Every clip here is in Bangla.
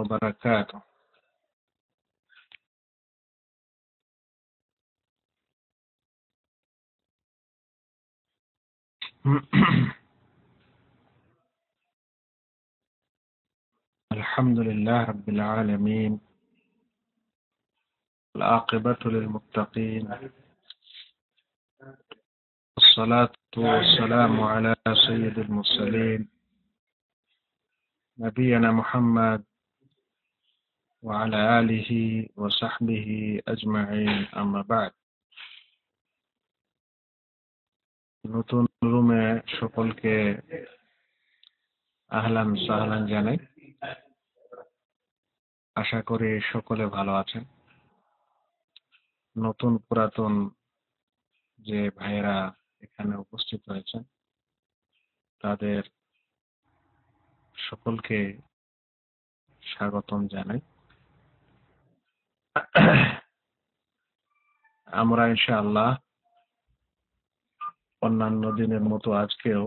وبركاته. الحمد لله رب العالمين، العاقبة للمتقين، الصلاة والسلام على سيد المرسلين نبينا محمد وعلى آله وصحبه أجمعين، أما بعد। নতুন রুমে সকলকে আহলান সাহলান জানাই। আশা করি সকলে ভালো আছেন। নতুন পুরাতন যে ভাইয়েরা এখানে উপস্থিত হয়েছেন তাদের সকলকে স্বাগতম জানাই। আমরা ইনশাআল্লাহ অন্যান্য দিনের মতো আজকেও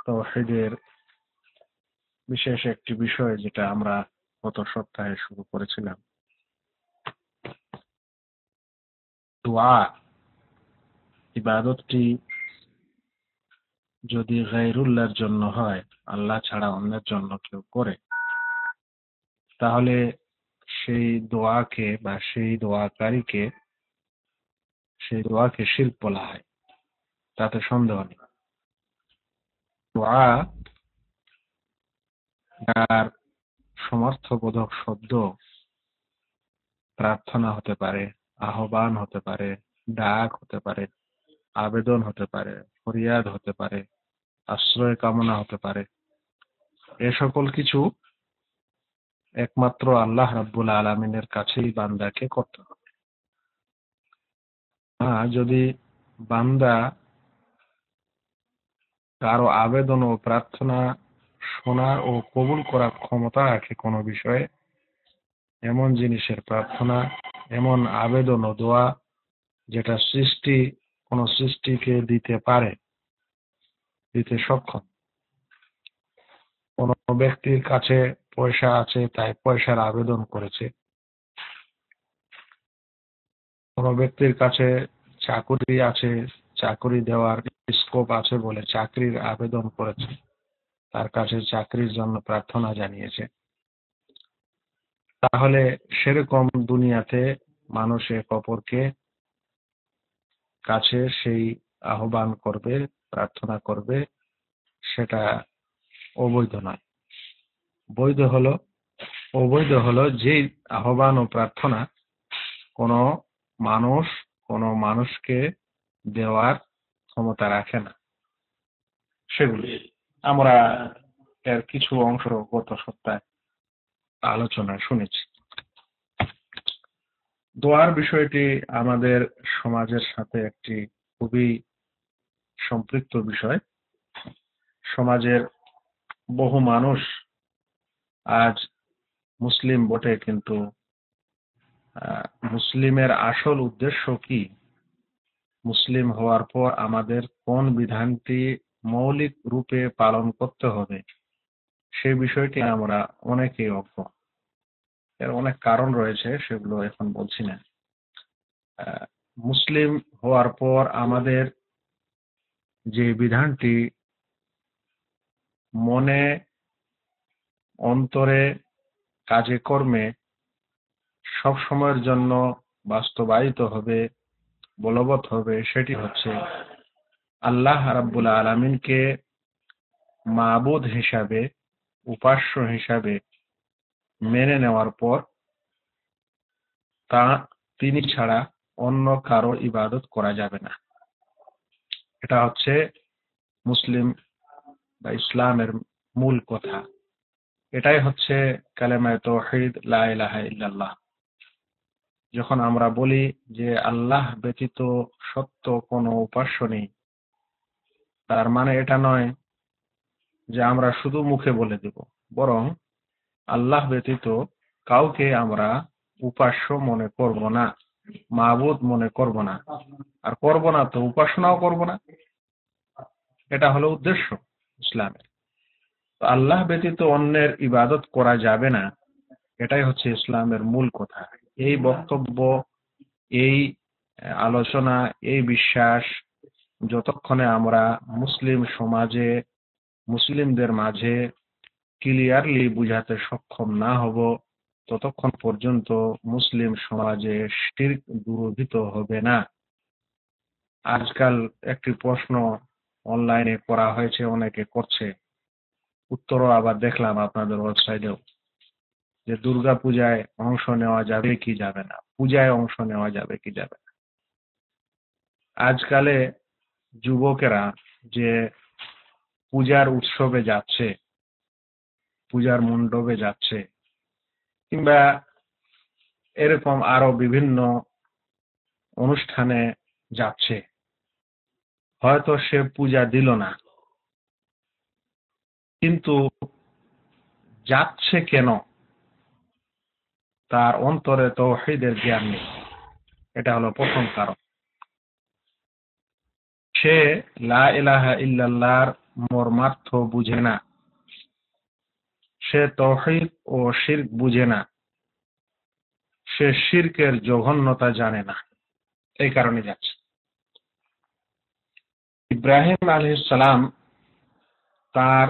তাওহীদের বিশেষ একটি বিষয়, যেটা আমরা গত সপ্তাহে শুরু করেছিলাম, দোয়া ইবাদতটি যদি গায়রুল্লাহর জন্য হয়, আল্লাহ ছাড়া অন্যের জন্য কেউ করে, তাহলে সেই দোয়াকে বা সেই দোয়াকারীকে শিরক বলা হয়, তাতে সন্দেহ নেই। দোয়া যার সমর্থবোধক শব্দ প্রার্থনা হতে পারে, আহ্বান হতে পারে, ডাক হতে পারে, আবেদন হতে পারে, ফরিয়াদ হতে পারে, আশ্রয় কামনা হতে পারে, এ সকল কিছু একমাত্র আল্লাহ রাব্বুল আলামিনের কাছেই বান্দাকে করতে হবে। যদি বান্দা কারো আবেদন ও প্রার্থনা শোনা ও কবুল করার ক্ষমতা রাখে কোনো বিষয়ে, এমন জিনিসের প্রার্থনা, এমন আবেদন ও দোয়া যেটা কোনো সৃষ্টিকে দিতে সক্ষম। কোন ব্যক্তির কাছে পয়সা আছে তাই পয়সার আবেদন করেছে, কোন ব্যক্তির কাছে চাকুরি আছে, চাকুরি দেওয়ার স্কোপ আছে বলে চাকরির আবেদন করেছে, তার কাছে চাকরির জন্য প্রার্থনা জানিয়েছে। তাহলে সেরকম দুনিয়াতে মানুষ এক অপরকে কাছে সেই আহ্বান করবে, প্রার্থনা করবে, সেটা অবৈধ নয়। অবৈধ হলো যে আহ্বান ও প্রার্থনা কোনো মানুষকে দেওয়ার ক্ষমতা রাখে না। সেগুলি আমরা এর কিছু অংশ গত সপ্তাহে আলোচনা শুনেছি। দোয়ার বিষয়টি আমাদের সমাজের সাথে একটি খুবই সম্পৃক্ত বিষয়। সমাজের বহু মানুষ আজ মুসলিম বটে, কিন্তু মুসলিমের আসল উদ্দেশ্য কি, মুসলিম হওয়ার পর আমাদের কোন বিধানটি মৌলিক রূপে পালন করতে হবে, সেই বিষয়টি আমরা অনেকেই অজ্ঞ। এর অনেক কারণ রয়েছে, সেগুলো এখন বলছি না। মুসলিম হওয়ার পর আমাদের যে বিধানটি মনে, অন্তরে, কাজে কর্মে সব সময়ের জন্য বাস্তবায়িত হবে, বলবৎ হবে, সেটি হচ্ছে আল্লাহ রাব্বুল আলামিনকে মাবুদ হিসাবে, উপাস্য হিসাবে মেনে নেওয়ার পর তিনি ছাড়া অন্য কারো ইবাদত করা যাবে না। এটা হচ্ছে মুসলিম বা ইসলামের মূল কথা। এটাই হচ্ছে কালেমায়ে তাওহীদ, লা ইলাহা ইল্লাল্লাহ। যখন আমরা বলি যে আল্লাহ ব্যতীত সত্য কোনো উপাস্য নেই, তার মানে এটা নয় যে আমরা শুধু মুখে বলে দেব, বরং আল্লাহ ব্যতীত কাউকে আমরা উপাস্য মনে করব না, মাবুদ মনে করব না, আর করব না তো উপাসনাও করব না। এটা হলো উদ্দেশ্য ইসলামের। তো আল্লাহ ব্যতীত অন্যের ইবাদত করা যাবে না, এটাই হচ্ছে ইসলামের মূল কথা। এই বক্তব্য, এই আলোচনা, এই বিশ্বাস যতক্ষণে আমরা মুসলিম সমাজে, মুসলিমদের মাঝে ক্লিয়ারলি বুঝাতে সক্ষম না হব, ততক্ষণ পর্যন্ত মুসলিম সমাজে শিরক দূরীভূত হবে না। আজকাল একটি প্রশ্ন অনলাইনে করা হয়েছে, অনেকে করছে, উত্তরও আবার দেখলাম আপনাদের ওয়েবসাইটেও, যে দুর্গা পূজায় অংশ নেওয়া যাবে কি যাবে না, পূজায় অংশ নেওয়া যাবে কি যাবে না। আজকালে যুবকেরা যে পূজার উৎসবে যাচ্ছে, পূজার মণ্ডপে যাচ্ছে, কিংবা এরকম আরো বিভিন্ন অনুষ্ঠানে যাচ্ছে, হয়তো সে পূজা দিল না, কিন্তু যাচ্ছে কেন? তার অন্তরে তাওহীদের জ্ঞান নেই। এটা হলো প্রথম কারণ। সে লা ইলাহা ইল্লাল্লাহর মর্মার্থ বুঝে না, সে তাওহীদ ও শিরক বুঝে না, সে শিরকের জঘন্যতা জানে না, এই কারণে যাচ্ছে। ইব্রাহিম আলাইহিস সালাম তার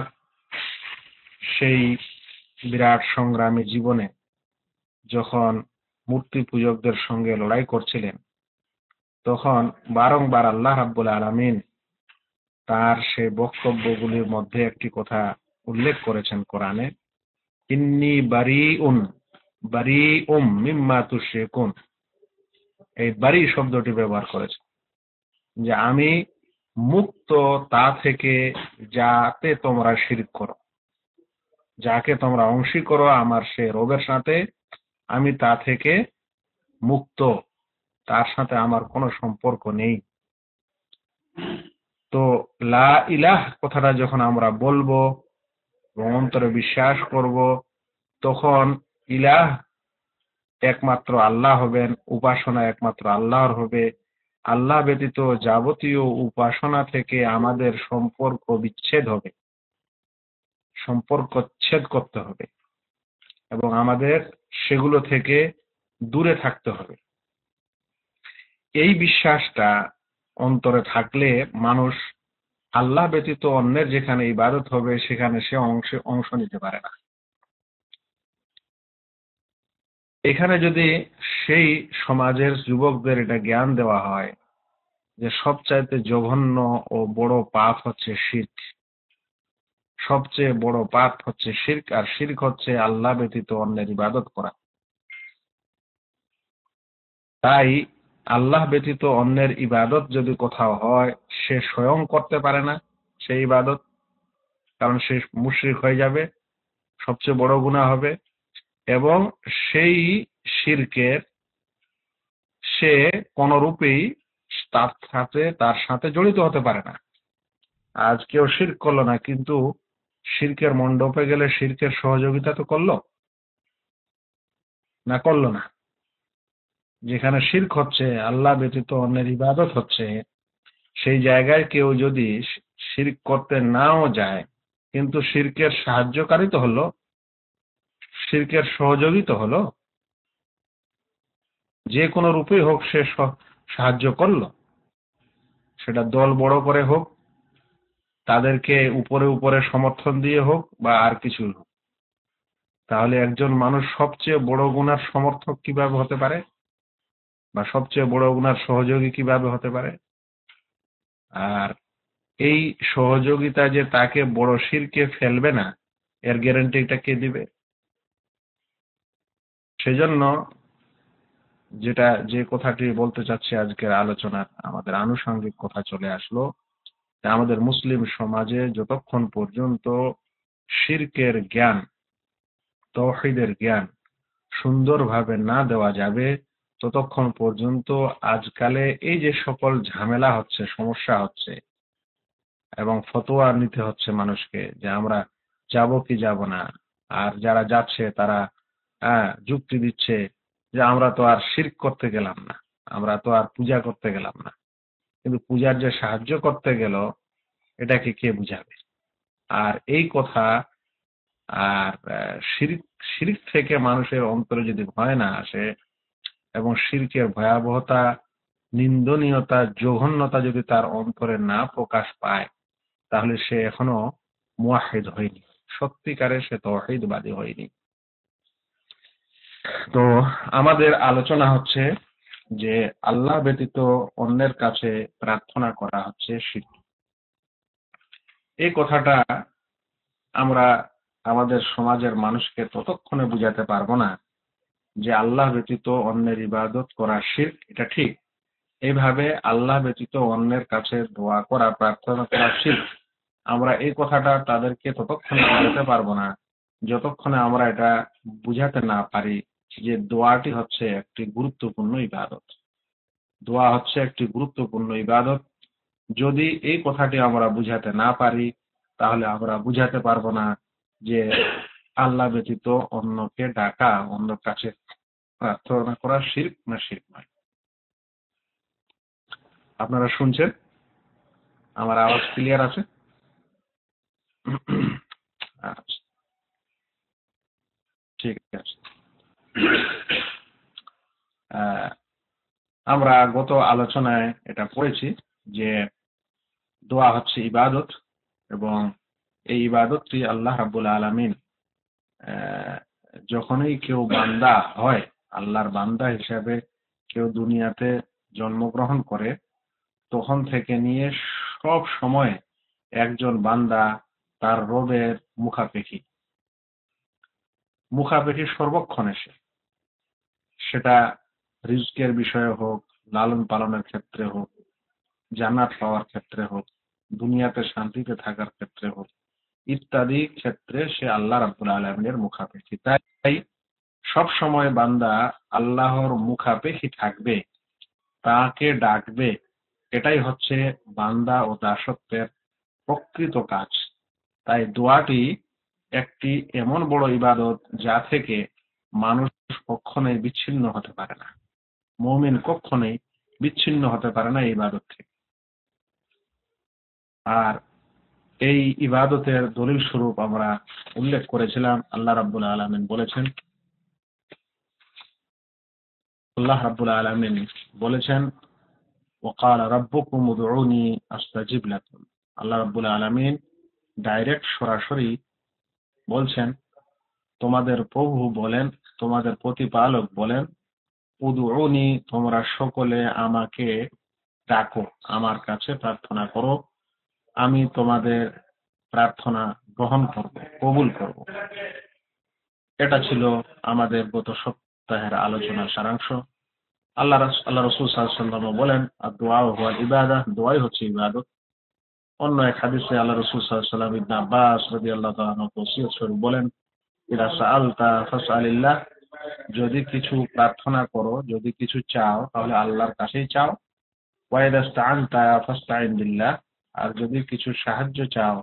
সেই বিরাট সংগ্রামী জীবনে যখন মূর্তি পূজকদের সঙ্গে লড়াই করছিলেন, তখন বারংবার আল্লাহ রাব্বুল আলামিন তার সেই বক্তব্যগুলির মধ্যে একটি কথা উল্লেখ করেছেন কোরআনে, ইন্নী বারীউম মিম্মা তুশরিকুন। এই বারী শব্দটি ব্যবহার করেছে, যে আমি মুক্ত তা থেকে যাতে তোমরা শিরক করো, যাকে তোমরা অংশী করো আমার সে রবের সাথে, আমি তা থেকে মুক্ত, তার সাথে আমার কোনো সম্পর্ক নেই। তো লা ইলাহ কথাটা যখন আমরা বলবো এবং অন্তরে বিশ্বাস করব, তখন ইলাহ একমাত্র আল্লাহ হবেন, উপাসনা একমাত্র আল্লাহর হবে। আল্লাহ ব্যতীত যাবতীয় উপাসনা থেকে আমাদের সম্পর্ক বিচ্ছেদ হবে, সম্পর্ক ছেদ করতে হবে এবং আমাদের সেগুলো থেকে দূরে থাকতে হবে। এই বিশ্বাসটা অন্তরে থাকলে মানুষ আল্লাহ ব্যতীত অন্যের যেখানে ইবাদত হবে সেখানে সে অংশ নিতে পারে না। এখানে যদি সেই সমাজের যুবকদের এটা জ্ঞান দেওয়া হয় যে সবচাইতে জঘন্য ও বড় পাপ হচ্ছে শিরক, সবচেয়ে বড় পাপ হচ্ছে শিরক, আর শিরক হচ্ছে আল্লাহ ব্যতীত অন্যের ইবাদত করা। তাই আল্লাহ ব্যতীত অন্যের ইবাদত যদি কোথাও হয়, সে স্বয়ং করতে পারে না সেই ইবাদত, কারণ সে মুশরিক হয়ে যাবে, সবচেয়ে বড় গুনাহ হবে, এবং সেই শিরকের সে কোনরূপেই তার সাথে জড়িত হতে পারে না। আজ কেউ শিরক করলো না, কিন্তু শিরকের মণ্ডপে গেলে শিরকের সহযোগিতা তো করলো না, করলো না। যেখানে শিরক হচ্ছে, আল্লাহ ব্যতীত অন্যের ইবাদত হচ্ছে, সেই জায়গায় কেউ যদি শিরক করতে নাও যায়, কিন্তু শিরকের সাহায্যকারী তো হলো, শিরকের সহযোগী তো হলো, যে কোনো রূপেই হোক সে সাহায্য করলো, সেটা দল বড় করে হোক, তাদেরকে উপরে উপরে সমর্থন দিয়ে হোক, বা আর কিছু হোক। তাহলে একজন মানুষ সবচেয়ে বড় গুনার সমর্থক কিভাবে হতে পারে, বা সবচেয়ে বড় গুনার সহযোগী কিভাবে হতে পারে? আর এই সহযোগিতা যে তাকে বড় শিরকে ফেলবে না, এর গ্যারান্টিটা কে দিবে? সেজন্য যে কথাটি বলতে চাচ্ছি আজকের আলোচনার আমাদের আনুষঙ্গিক কথা চলে আসলো, যে আমাদের মুসলিম সমাজে যতক্ষণ পর্যন্ত শিরকের জ্ঞান, তাওহীদের জ্ঞান সুন্দরভাবে না দেওয়া যাবে, ততক্ষণ পর্যন্ত আজকালে এই যে সকল ঝামেলা হচ্ছে, সমস্যা হচ্ছে, এবং ফতোয়া নিতে হচ্ছে মানুষকে যে আমরা যাব কি যাব না, আর যারা যাচ্ছে তারা যুক্তি দিচ্ছে যে আমরা তো আর শিরক করতে গেলাম না, আমরা তো আর পূজা করতে গেলাম না, কিন্তু পূজার যে সাহায্য করতে গেল, এটাকে কে বুঝাবে? আর এই কথা আর শিরক শিরক থেকে মানুষের অন্তরে যদি ভয় না আসে এবং শিরকের ভয়াবহতা, নিন্দনীয়তা, জঘন্যতা যদি তার অন্তরে না প্রকাশ পায়, তাহলে সে এখনো মুওয়াহিদ হয়নি, সত্যিকারে সে তাওহীদবাদী হয়নি। তো আমাদের আলোচনা হচ্ছে যে আল্লাহ ব্যতীত অন্যের কাছে প্রার্থনা করা হচ্ছে শিরক। এই কথাটা আমরা আমাদের সমাজের মানুষকে ততক্ষণে বুঝাতে পারবো না যে আল্লাহ ব্যতীত অন্যের ইবাদত করা শিরক, এটা ঠিক। এইভাবে আল্লাহ ব্যতীত অন্যের কাছে দোয়া করা, প্রার্থনা করা শিরক, আমরা এই কথাটা তাদেরকে ততক্ষণে বুঝাতে পারবো না যতক্ষণে আমরা এটা বুঝাতে না পারি যে দোয়াটি হচ্ছে একটি গুরুত্বপূর্ণ ইবাদত। দোয়া হচ্ছে একটি গুরুত্বপূর্ণ ইবাদত। যদি এই কথাটি আমরা বুঝাতে না পারি, তাহলে আমরা বুঝাতে পারবো না যে আল্লাহ ব্যতীত অন্যকে ডাকা, অন্যের কাছে প্রার্থনা করা শিরক না শিরক নয়। আপনারা শুনছেন? আমার আওয়াজ ক্লিয়ার আছে? আচ্ছা, ঠিক আছে। আমরা গত আলোচনায় এটা পড়েছি যে দোয়া হচ্ছে ইবাদত, এবং এই ইবাদতটি আল্লাহ রাব্বুল আলামিন যখনই কেউ বান্দা হয়, আল্লাহর বান্দা হিসাবে কেউ দুনিয়াতে জন্মগ্রহণ করে, তখন থেকে নিয়ে সব সময় একজন বান্দা তার রবের মুখাপেক্ষী সর্বক্ষণে। সেটা রিজকের বিষয়ে হোক, লালন পালনের ক্ষেত্রে হোক, জান্নাত পাওয়ার ক্ষেত্রে হোক, দুনিয়াতে শান্তিতে থাকার ক্ষেত্রে হোক, ইত্যাদি ক্ষেত্রে সে আল্লাহ রাব্বুল আলামিনের মুখাপেক্ষী। তাই সব সময় বান্দা আল্লাহর মুখাপেক্ষী থাকবে, তাকে ডাকবে। এটাই হচ্ছে বান্দা ও দাসত্বের প্রকৃত কাজ। তাই দোয়াটি একটি এমন বড় ইবাদত যা থেকে মানুষ কখনোই বিচ্ছিন্ন হতে পারে না। মুমিন কখনোই বিচ্ছিন্ন হতে পারে না এই ইবাদত থেকে। আর এই ইবাদতের দলিল স্বরূপ আমরা উল্লেখ করেছিলাম, আল্লাহ রাব্বুল আলামিন বলেছেন, ওয়াকালা রাব্বুকুম উদউনি আস্তাজিব লাকুম। আল্লাহ রাব্বুল আলামিন ডাইরেক্ট সরাসরি বলছেন, তোমাদের প্রভু বলেন, তোমাদের প্রতিপালক বলেন, উদউনি, তোমরা সকলে আমাকে ডাকো, আমার কাছে প্রার্থনা করো, আমি তোমাদের প্রার্থনা গ্রহণ করব, কবুল করব। এটা ছিল আমাদের গত সপ্তাহের আলোচনার সারাংশ। আল্লাহ রাসূল সাল্লাল্লাহু আলাইহি ওয়াসাল্লাম বলেন, দুআ হুয়া ইবাদাহ, দোয়াই হচ্ছে ইবাদত। অন্য এক হাদিসে আল্লাহ রাসূল সাল্লাল্লাহু আলাইহি ওয়াসাল্লাম ইবনে আব্বাস রাদিয়াল্লাহু তাআলা আনহু ওসিয়ত স্বরূপ বলেন, ইদা সাআলতা ফাসআলিল্লাহ, যদি কিছু প্রার্থনা করো, যদি কিছু চাও, তাহলে আল্লাহর কাছেই চাও। ওয়া ইদা ইসতাআনতা ফাসতাইন বিল্লাহ, আর যদি কিছু সাহায্য চাও,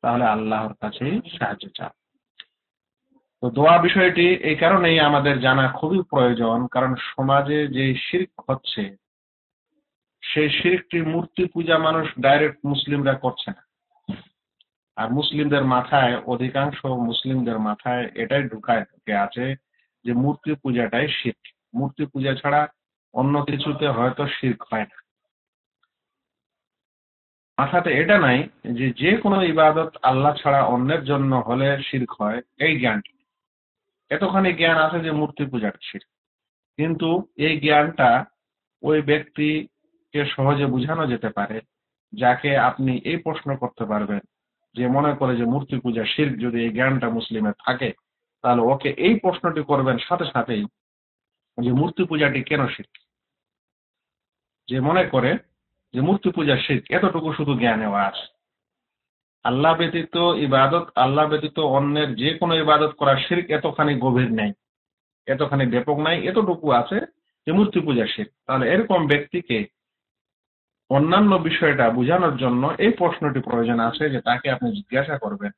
তাহলে আল্লাহর কাছেই সাহায্য চাও। তো দোয়া বিষয়টি এই কারণেই আমাদের জানা খুবই প্রয়োজন, কারণ সমাজে যে শিরক হচ্ছে, সেই শিরকটি মূর্তি পূজা মানুষ ডাইরেক্ট মুসলিমরা করছে না। আর মুসলিমদের মাথায়, অধিকাংশ মুসলিমদের মাথায় এটাই ঢুকে আছে যে মূর্তি পূজাটাই শিরক। মূর্তি পূজা ছাড়া অন্য কিছুতে হয়তো শিরক হয় না। মাথাতে এটা নাই যে যে কোনো ইবাদত আল্লাহ ছাড়া অন্যের জন্য হলে শিরক হয়, এই জ্ঞানটি। এতখানি জ্ঞান আছে যে মূর্তি পূজাটা শিরক, কিন্তু এই জ্ঞানটা ওই ব্যক্তিকে সহজে বোঝানো যেতে পারে যাকে আপনি এই প্রশ্ন করতে পারবেন, যে মনে করে যে মূর্তি পূজা শিরক, যদি এই জ্ঞানটা মুসলিমের থাকে, তাহলে ওকে এই প্রশ্নটি করবেন সাথে সাথেই যে মূর্তি পূজাটি কেন শিরক। যে মনে করে যে মূর্তি পূজা শিরক, এতটুকু শুধু জ্ঞানেও আছে। আল্লাহ ব্যতীত ইবাদত, আল্লাহ ব্যতীত অন্যের যে কোনো ইবাদত করা শিরক এতখানি গভীর নাই, এতখানি ব্যাপক নাই, এতটুকু আছে যে মূর্তি পূজা শিরক। তাহলে এরকম ব্যক্তিকে অন্যান্য বিষয়টা বোঝানোর জন্য এই প্রশ্নটি প্রয়োজন আছে, যে তাকে আপনি জিজ্ঞাসা করবেন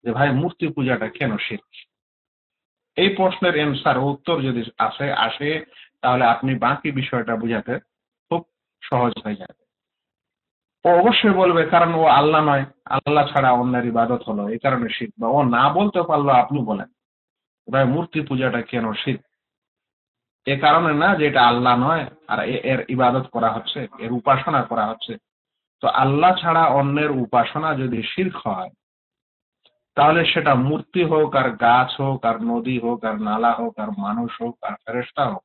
যে ভাই মূর্তি পূজাটা কেন শিরক। এই প্রশ্নের অ্যান্সার, উত্তর যদি আসে, তাহলে আপনি বাকি বিষয়টা বুঝাতে খুব সহজ হয়ে যাবে। ও অবশ্যই বলবে, কারণ ও আল্লাহ নয়, আল্লাহ ছাড়া অন্যের ইবাদত হলো, এই কারণে শিরক। বা ও না বলতে পারলো, আপনি বলেন ভাই মূর্তি পূজাটা কেন শিরক? এ কারণে না যে এটা আল্লাহ নয় আর এর ইবাদত করা হচ্ছে, এর উপাসনা করা হচ্ছে। তো আল্লাহ ছাড়া অন্যের উপাসনা যদি শিরক হয়, তাহলে সেটা মূর্তি হোক আর গাছ হোক আর নদী হোক আর নালা হোক আর মানুষ হোক আর ফেরেশতা হোক,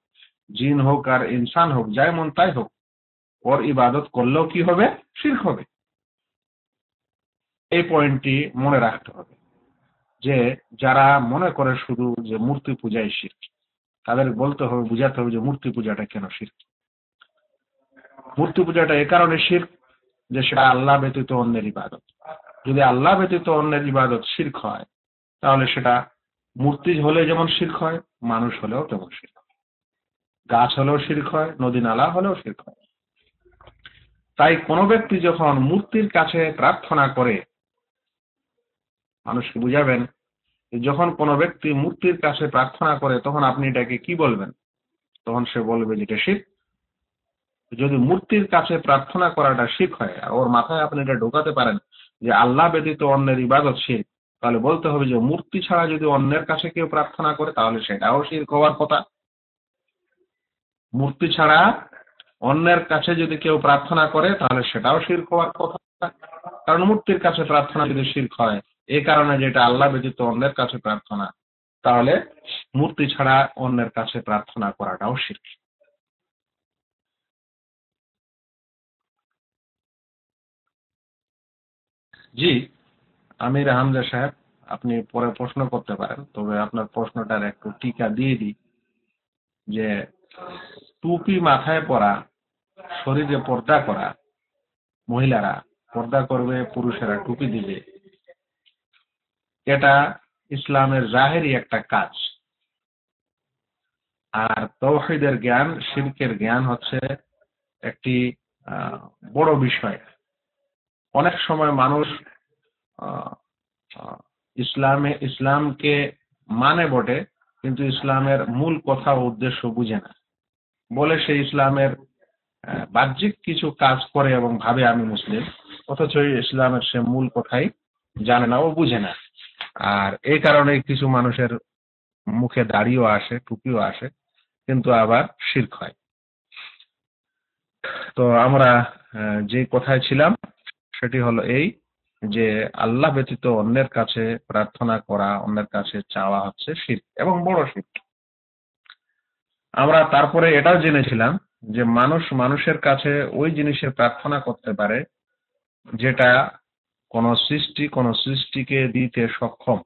জিন হোক আর ইনসান হোক, যাই মন তাই হোক, ওর ইবাদত করলেও কি হবে? শিরক হবে। এই পয়েন্টটি মনে রাখতে হবে যে যারা মনে করে শুধু যে মূর্তি পূজাই শিরক, তাদের বলতে হবে, বুঝাতে হবে যে মূর্তি পূজাটা কেন শিরক। মূর্তি পূজাটা এ কারণে শিরক যে সেটা আল্লাহ ব্যতীত অন্যের ইবাদত। যদি আল্লাহ ব্যতীত অন্যের ইবাদত শিরক হয়, তাহলে সেটা মূর্তি হলে যেমন শিরক হয়, মানুষ হলেও তেমন শিরক হয়। গাছ হলেও শিরক হয়, নদী নালা হলেও শিরক হয়। তাই কোনো ব্যক্তি যখন মূর্তির কাছে প্রার্থনা করে, মানুষকে বুঝাবেন যখন কোনো ব্যক্তি মূর্তির কাছে প্রার্থনা করে তখন আপনি এটাকে কি বলবেন? তখন সে বলবে যে এটা শিরক। যদি মূর্তির কাছে প্রার্থনা করাটা শিরক হয় আর ওর মাথায় আপনি এটা ঢোকাতে পারেন যে আল্লাহ ব্যতীত অন্যের ইবাদত শিরক, তাহলে বলতে হবে যে মূর্তি ছাড়া যদি অন্যের কাছে কেউ প্রার্থনা করে তাহলে সেটাও শিরক হওয়ার কথা। মূর্তি ছাড়া অন্যের কাছে যদি কেউ প্রার্থনা করে তাহলে সেটাও শিরক হওয়ার কথা। কারণ মূর্তির কাছে প্রার্থনা যদি শিরক হয়, এই কারণে যেটা আল্লাহ ব্যতীত অন্যের কাছে প্রার্থনা, তাহলে মূর্তি ছাড়া অন্যের কাছে প্রার্থনা করাটাও শিরক। জি, আমির হামজা সাহেব, আপনি পরে প্রশ্ন করতে পারেন, তবে আপনার প্রশ্নটার একটু টিকা দিয়ে দিই যে টুপি মাথায় পরা, শরীরে পর্দা করা, মহিলারা পর্দা করবে, পুরুষেরা টুপি দিবে, এটা ইসলামের জাহেরি একটা কাজ। আর তাওহীদের জ্ঞান, শিরকের জ্ঞান হচ্ছে একটি বড় বিষয়। অনেক সময় মানুষ আহ, আহ, ইসলামকে মানে বটে, কিন্তু ইসলামের মূল কথা ও উদ্দেশ্য বুঝে না, বলে সে ইসলামের বাহ্যিক কিছু কাজ করে এবং ভাবে আমি মুসলিম, অথচ ইসলামের সে মূল কথাই জানে না ও বুঝে না। আর এই কারণে কিছু মানুষের মুখে দাড়িও আসে, টুপিও আসে, কিন্তু আবার শিরক হয়। তো আমরা যে কথায় ছিলাম সেটি হলো এই যে আল্লাহ ব্যতীত অন্যের কাছে প্রার্থনা করা, অন্যের কাছে চাওয়া হচ্ছে শিরক এবং বড় শিরক। আমরা তারপরে এটাও জেনেছিলাম যে মানুষ মানুষের কাছে ওই জিনিসের প্রার্থনা করতে পারে যেটা কোন সৃষ্টিকে দিতে সক্ষম,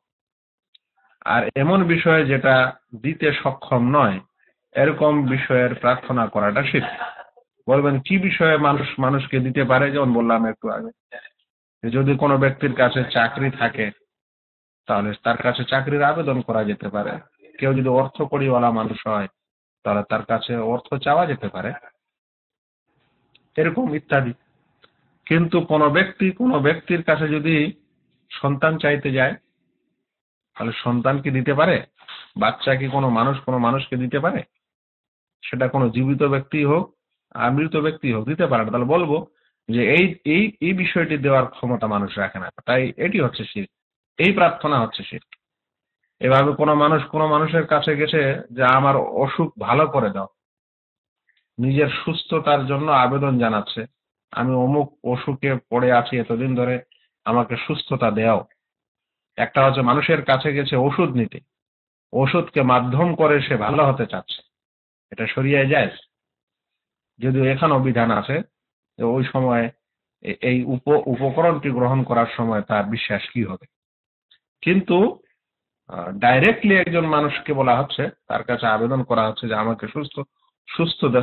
আর এমন বিষয়ে যেটা দিতে সক্ষম নয়, এরকম বিষয়ের প্রার্থনা করাটা শিরক। বলবেন কি বিষয়ে মানুষ মানুষকে দিতে পারে? যেমন বললাম একটু আগে, যদি কোনো ব্যক্তির কাছে চাকরি থাকে তাহলে তার কাছে চাকরির আবেদন করা যেতে পারে। কেউ যদি অর্থ কড়িওয়ালা মানুষ হয় তাহলে তার কাছে অর্থ চাওয়া যেতে পারে, এরকম ইত্যাদি। কিন্তু কোনো ব্যক্তির কাছে যদি সন্তান চাইতে যায়, তাহলে সন্তান কি দিতে পারে? বাচ্চা কি কোনো মানুষকে দিতে পারে? সেটা কোনো জীবিত ব্যক্তি হোক আর মৃত ব্যক্তি হোক, দিতে পারে না। তাহলে বলবো যে এই এই এই বিষয়টি দেওয়ার ক্ষমতা মানুষ রাখে না, তাই এটি হচ্ছে শিরক, এই প্রার্থনা হচ্ছে শিরক। এভাবে কোনো মানুষের কাছে গেছে যে আমার অসুখ ভালো করে দাও, নিজের সুস্থতার জন্য আবেদন জানাচ্ছে, আমি অমুক অসুখে পড়ে আছি এতদিন ধরে, আমাকে সুস্থতা দেও। একটা হচ্ছে মানুষের কাছে গেছে ওষুধ নিতে, ওষুধকে মাধ্যম করে সে ভালো হতে চাচ্ছে, এটা শরিয়ায় জায়েজ, যদিও এখানেও বিধান আছে যে ওই সময় এই উপকরণটি গ্রহণ করার সময় তার বিশ্বাস কি হবে। কিন্তু ডাইরেক্টলি একজন মানুষকে বলা হচ্ছে, তার কাছে আবেদন করা হচ্ছে যে আমাকে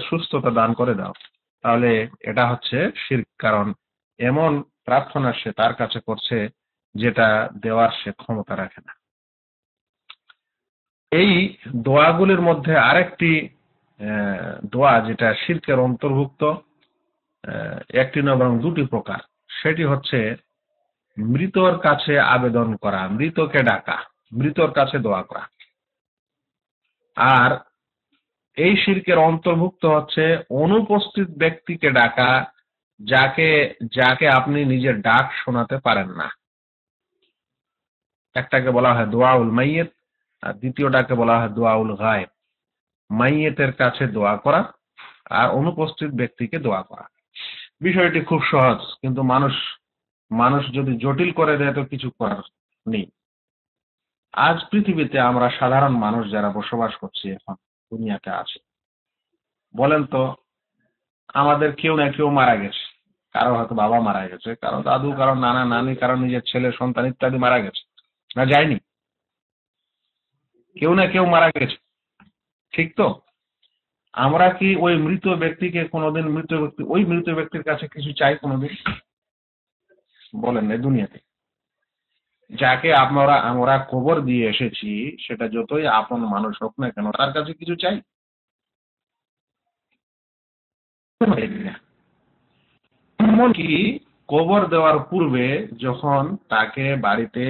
সুস্থতা দান করে দাও, তাহলে এটা হচ্ছে শিরক। কারণ এমন প্রার্থনা সে তার কাছে করছে যেটা দেওয়ার সে ক্ষমতা রাখে না। এই দোয়াগুলির মধ্যে আরেকটি দোয়া যেটা শিরকের অন্তর্ভুক্ত, একটি নয় বরং দুটি প্রকার, সেটি হচ্ছে মৃতর কাছে আবেদন করা, মৃতকে ডাকা, মৃতর কাছে দোয়া করা। আর এই শিরকের অন্তর্ভুক্ত হচ্ছে অনুপস্থিত ব্যক্তিকে ডাকা, যাকে যাকে আপনি নিজের ডাক শোনাতে পারেন না। একটাকে বলা হয় দোয়াউল মাইয়েত, আর দ্বিতীয়টাকে বলা হয় দোয়াউল গায়েব। মাইয়েতের কাছে দোয়া করা আর অনুপস্থিত ব্যক্তিকে দোয়া করা। বিষয়টি খুব সহজ, কিন্তু মানুষ মানুষ যদি জটিল করে দেয় তো কিছু করার নেই। আজ পৃথিবীতে আমরা সাধারণ মানুষ যারা বসবাস করছি, এখন দুনিয়াতে আছে, বলেন তো, আমাদের কেউ না কেউ মারা গেছে। কারো হয়তো বাবা মারা গেছে, কারো দাদু, কারো নানা নানি, কারো নিজের ছেলে সন্তান ইত্যাদি মারা গেছে, না যায়নি? কেউ না কেউ মারা গেছে, ঠিক তো? আমরা কি ওই মৃত ব্যক্তিকে কোনোদিন ওই মৃত ব্যক্তির কাছে কিছু চাই কোনোদিন? বলেন এই দুনিয়াতে যাকে আমরা কবর দিয়ে এসেছি, সেটা যতই আপন মানুষ হোক না কেন, তার কাছে কিছু চাই? এমনকি কবর দেওয়ার পূর্বে যখন তাকে বাড়িতে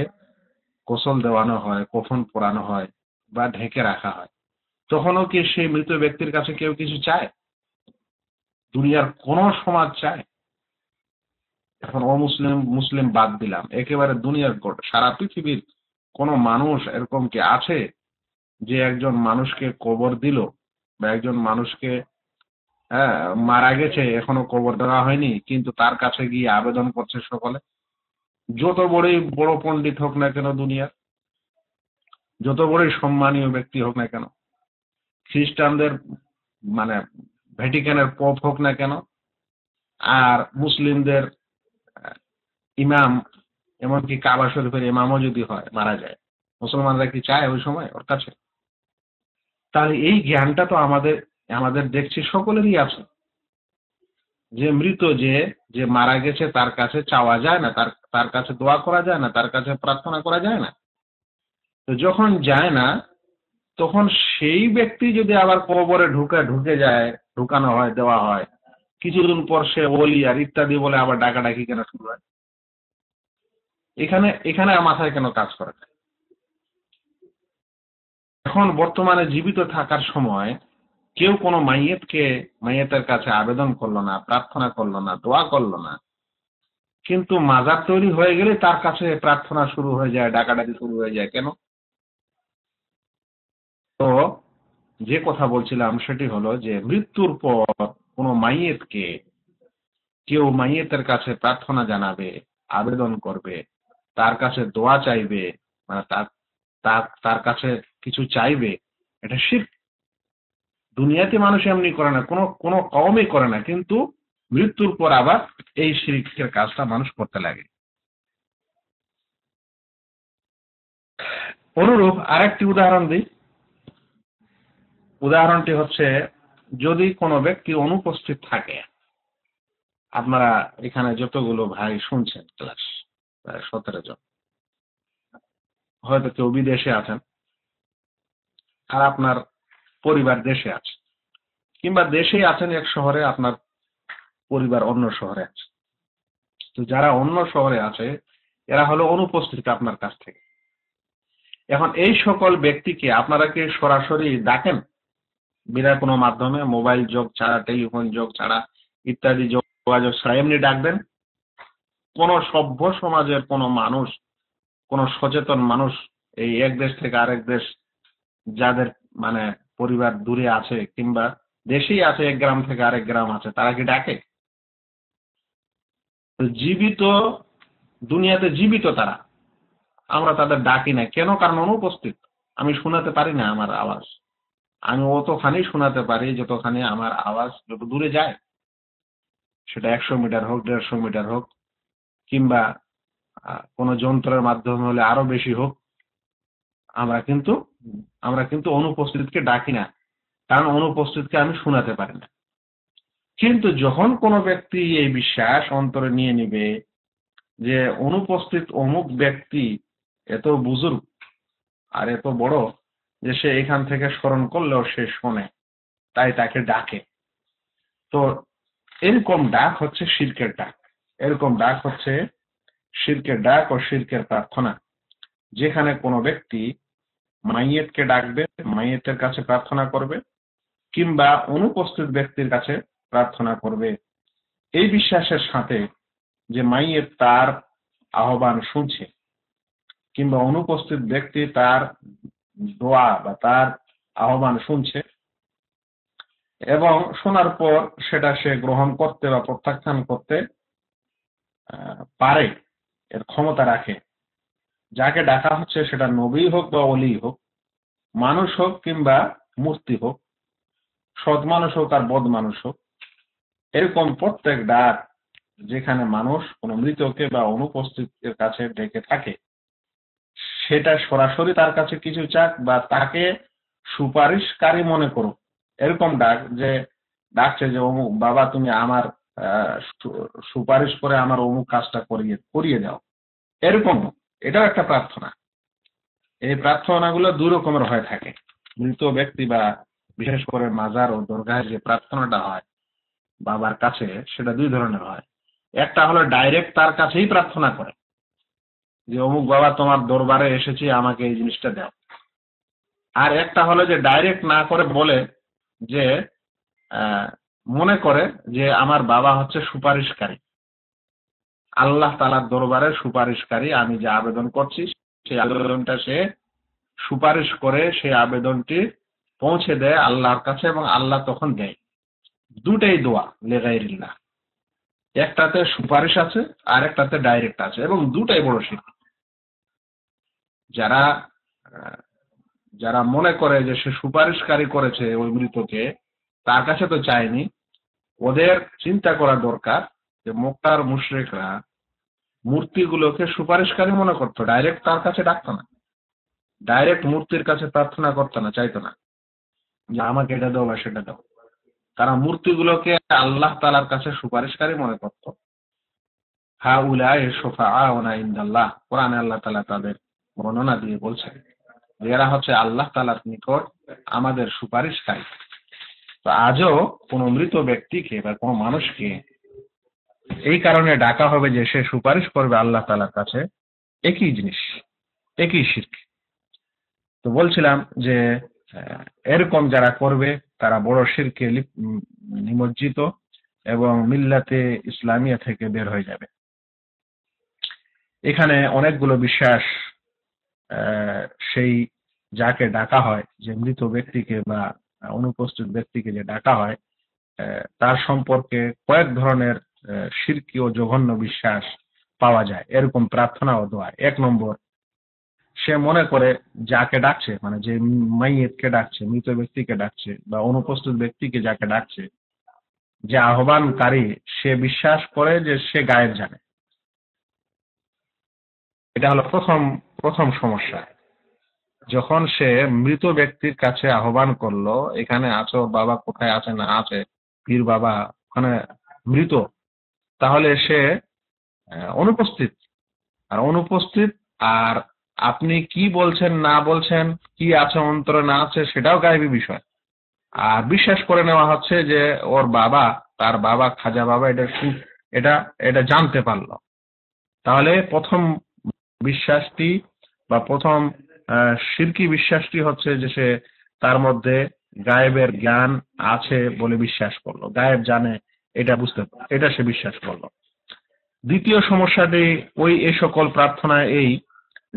গোসল দেওয়ানো হয়, কফন পরানো হয় বা ঢেকে রাখা হয়, তখনও কি সেই মৃত ব্যক্তির কাছে কেউ কিছু চায়? দুনিয়ার কোন সমাজ চায়? এখন অমুসলিম মুসলিম বাদ দিলাম, একেবারে দুনিয়ার সারা পৃথিবীর কোন মানুষ এরকম কি আছে যে একজন মানুষকে কবর দিল, বা একজন মানুষকে, হ্যাঁ, মারা গেছে এখনো কবর দেওয়া হয়নি, কিন্তু তার কাছে গিয়ে আবেদন করছে সকলে? যত বড়ই বড় পণ্ডিত হোক না কেন দুনিয়ার, যত বড়ই সম্মানীয় ব্যক্তি হোক না কেন, খ্রিস্টানদের মানে ভ্যাটিকানের পোপ হোক না কেন, আর মুসলিমদের আহ, ইমাম, এমনকি কাবা শরীফের ইমামও যদি হয় মারা যায়, মুসলমানরা কি চায় ওই সময় ওর কাছে? তাহলে এই জ্ঞানটা তো আমাদের আমাদের দেখছি সকলেরই আছে, যে মৃত যে যে মারা গেছে তার কাছে চাওয়া যায় না, তার তার কাছে দোয়া করা যায় না, তার কাছে প্রার্থনা করা যায় না। তো যখন যায় না, তখন সেই ব্যক্তি যদি আবার কবরে ঢুকে যায়, ঢুকানো হয়, দেওয়া হয়, কিছুদিন পর সে ওলি আর ইত্যাদি বলে আবার ডাকাডাকি কেন শুরু হয়? এখানে এখানে আর মাথায় কেন কাজ করে না? এখন বর্তমানে জীবিত থাকার সময় কেউ কোনো মাইয়েতের কাছে আবেদন করলো না, প্রার্থনা করলো না, দোয়া করলো না, কিন্তু মাজার তৈরি হয়ে গেলে তার কাছে প্রার্থনা শুরু হয়ে যায়, ডাকাডাকি শুরু হয়ে যায়, কেন? তো যে কথা বলছিলাম সেটি হলো যে মৃত্যুর পর কোনো মাইয়েতকে কেউ মাইয়েতের কাছে প্রার্থনা জানাবে, আবেদন করবে, তার কাছে দোয়া চাইবে, মানে তার তার তার কাছে কিছু চাইবে, এটা শিরক। দুনিয়াতে মানুষ এমনি করে না, কোনো কোনো কওমই করে না, কিন্তু মৃত্যুর পর আবার এই শিরকের কাজটা মানুষ করতে লাগে। অনুরূপ আরেকটি উদাহরণ দিই। উদাহরণটি হচ্ছে, যদি কোনো ব্যক্তি অনুপস্থিত থাকে, আপনারা এখানে যতগুলো ভাই শুনছেন ক্লাস, প্রায় 17 জন, হয়তো কেউ বিদেশে আছেন, আর আপনার পরিবার দেশে আছে, কিংবা দেশেই আছেন এক শহরে, আপনার পরিবার অন্য শহরে আছে। তো যারা অন্য শহরে আছে এরা হলো অনুপস্থিত আপনার কাছ থেকে। এখন এই সকল ব্যক্তিকে আপনারা কি সরাসরি ডাকেন? বিনা কোনো মাধ্যমে, মোবাইল যোগ ছাড়া, টেলিফোন যোগ ছাড়া, ইত্যাদি যোগাযোগ ছাড়া এমনি ডাকবেন? কোন সভ্য সমাজের কোন মানুষ, কোন সচেতন মানুষ এই এক দেশ থেকে আরেক দেশ, যাদের মানে পরিবার দূরে আছে কিংবা দেশেই আছে, এক গ্রাম থেকে আরেক গ্রাম আছে, তারা কি ডাকে? তো জীবিত, দুনিয়াতে জীবিত তারা, আমরা তাদের ডাকি না কেন? কারণ অনুপস্থিত। আমি শোনাতে পারি না আমার আওয়াজ, আমি অতখানি শোনাতে পারি যতখানি আমার আওয়াজ যত দূরে যায়, সেটা 100 মিটার হোক, 150 মিটার হোক, কিংবা কোনো যন্ত্রের মাধ্যমে হলে আরো বেশি হোক। আমরা কিন্তু আমরা কিন্তু অনুপস্থিতকে ডাকি না, কারণ অনুপস্থিতকে আমি শোনাতে পারি না। কিন্তু যখন কোনো ব্যক্তি এই বিশ্বাস অন্তরে নিয়ে নিবে যে অনুপস্থিত অমুক ব্যক্তি এত বুজুর্গ আর এত বড় যে সে এখান থেকে স্মরণ করলেও সে শোনে, তাই তাকে ডাকে, তো এরকম ডাক হচ্ছে শিরকের ডাক। এরকম ডাক হচ্ছে শিরকের ডাক ও শিরকের প্রার্থনা। যেখানে কোনো ব্যক্তি মাইয়েতকে ডাকবে, মাইয়েতের কাছে প্রার্থনা করবে, কিংবা অনুপস্থিত ব্যক্তির কাছে প্রার্থনা করবে, এই বিশ্বাসের সাথে যে মাইয়ের তার আহ্বান শুনছে, কিংবা অনুপস্থিত ব্যক্তি তার দোয়া বা তার আহ্বান শুনছে, এবং শোনার পর সেটা সে গ্রহণ করতে বা প্রত্যাখ্যান করতে পারে, এর ক্ষমতা রাখে। যাকে ডাকা হচ্ছে সেটা নবী হোক বা অলি হোক, মানুষ হোক কিংবা মূর্তি হোক, সৎ মানুষ হোক আর বদ মানুষ হোক, এরকম প্রত্যেক ডাক যেখানে মানুষ কোনো মৃতকে বা অনুপস্থিতের কাছে ডেকে থাকে, সেটা সরাসরি তার কাছে কিছু চাক বা তাকে সুপারিশকারী মনে করুক, এরকম ডাক, যে ডাকছে যে অমুক বাবা তুমি আমার সুপারিশ করে আমার অমুক কাজটা করিয়ে করিয়ে দাও, এরকম, এটাও একটা প্রার্থনা। এই প্রার্থনাগুলো দুই রকমের হয়ে থাকে। মৃত ব্যক্তি বা বিশেষ করে মাজার ও দরগাহের যে প্রার্থনাটা হয় বাবার কাছে, সেটা দুই ধরনের হয়। একটা হলো ডাইরেক্ট তার কাছেই প্রার্থনা করে, যে অমুক বাবা তোমার দরবারে এসেছি, আমাকে এই জিনিসটা দাও। আর একটা হলো যে ডাইরেক্ট না করে বলে যে মনে করে যে আমার বাবা হচ্ছে সুপারিশকারী, আল্লাহ তাআলার দরবারে সুপারিশকারী, আমি যে আবেদন করছি সেই আবেদনটা সে সুপারিশ করে সেই আবেদনটি পৌঁছে দেয় আল্লাহর কাছে, এবং আল্লাহ তখন দেয়। দুটাই দোয়া লিগাইরিল্লাহ, একটাতে সুপারিশ আছে আর একটাতে ডাইরেক্ট আছে, এবং দুটাই বড় শিরক। যারা যারা মনে করে যে সে সুপারিশকারী করেছে ওই মৃতকে, তার কাছে তো চায়নি, ওদের চিন্তা করা দরকার যে মক্কার মুশরিকরা মূর্তিগুলোকে সুপারিশকারী মনে করতো, ডাইরেক্ট তার কাছে ডাকতো না, ডাইরেক্ট মূর্তির কাছে প্রার্থনা করতো না, চাইতো না যে আমাকে এটা দাও বা সেটা দাও। তারা মূর্তিগুলোকে আল্লাহ তাআলার কাছে সুপারিশকারী মনে করত। হাউলাই শুফাআউনা ইনদাল্লাহ, কোরআনে আল্লাহ তাআলা তাদের বর্ণনা দিয়ে বলছেন এরা হচ্ছে আল্লাহ তাআলার নিকট আমাদের সুপারিশকারী। তো আজও কোনো মৃত ব্যক্তিকে বা কোনো মানুষকে এই কারণে ডাকা হবে যে সে সুপারিশ করবে আল্লাহ তাআলার কাছে, একই জিনিস, একই শিরক। তো বলছিলাম যে এরকম যারা করবে তারা বড় শিরকে নিমজ্জিত এবং মিল্লাতে ইসলামিয়া থেকে বের হয়ে যাবে। এখানে অনেকগুলো বিশ্বাস সেই যাকে ডাকা হয়, যে মৃত ব্যক্তিকে বা অনুপস্থিত ব্যক্তিকে যে ডাকা হয়, তার সম্পর্কে কয়েক ধরনের শিরকি ও জঘন্য বিশ্বাস পাওয়া যায় এরকম প্রার্থনা ও দোয়া। এক নম্বর, সে মনে করে যাকে ডাকছে, মানে যে মাইয়েতকে ডাকছে, মৃত ব্যক্তিকে ডাকছে বা অনুপস্থিত ব্যক্তিকে যাকে ডাকছে, যে আহ্বানকারী, সে বিশ্বাস করে যে সে গায়েব জানে। এটা হলো প্রথম সমস্যা। যখন সে মৃত ব্যক্তির কাছে আহ্বান করলো, এখানে আছো বাবা, কোথায় আছে না আছে পীর বাবা ওখানে মৃত, তাহলে সে অনুপস্থিত। আর অনুপস্থিত, আর আপনি কি বলছেন না বলছেন, কি আছে অন্তরে না আছে, সেটাও গায়েবী বিষয়। আর বিশ্বাস করে নেওয়া হচ্ছে যে ওর বাবা, তার বাবা খাজা বাবা এটা এটা জানতে পারলো। তাহলে প্রথম বিশ্বাসটি বা প্রথম শিরকি বিশ্বাসটি হচ্ছে যে সে তার মধ্যে গায়েবের জ্ঞান আছে বলে বিশ্বাস করলো, গায়েব জানে এটা সে বিশ্বাস করলো। দ্বিতীয় সমস্যাটি এই সকল প্রার্থনায় এই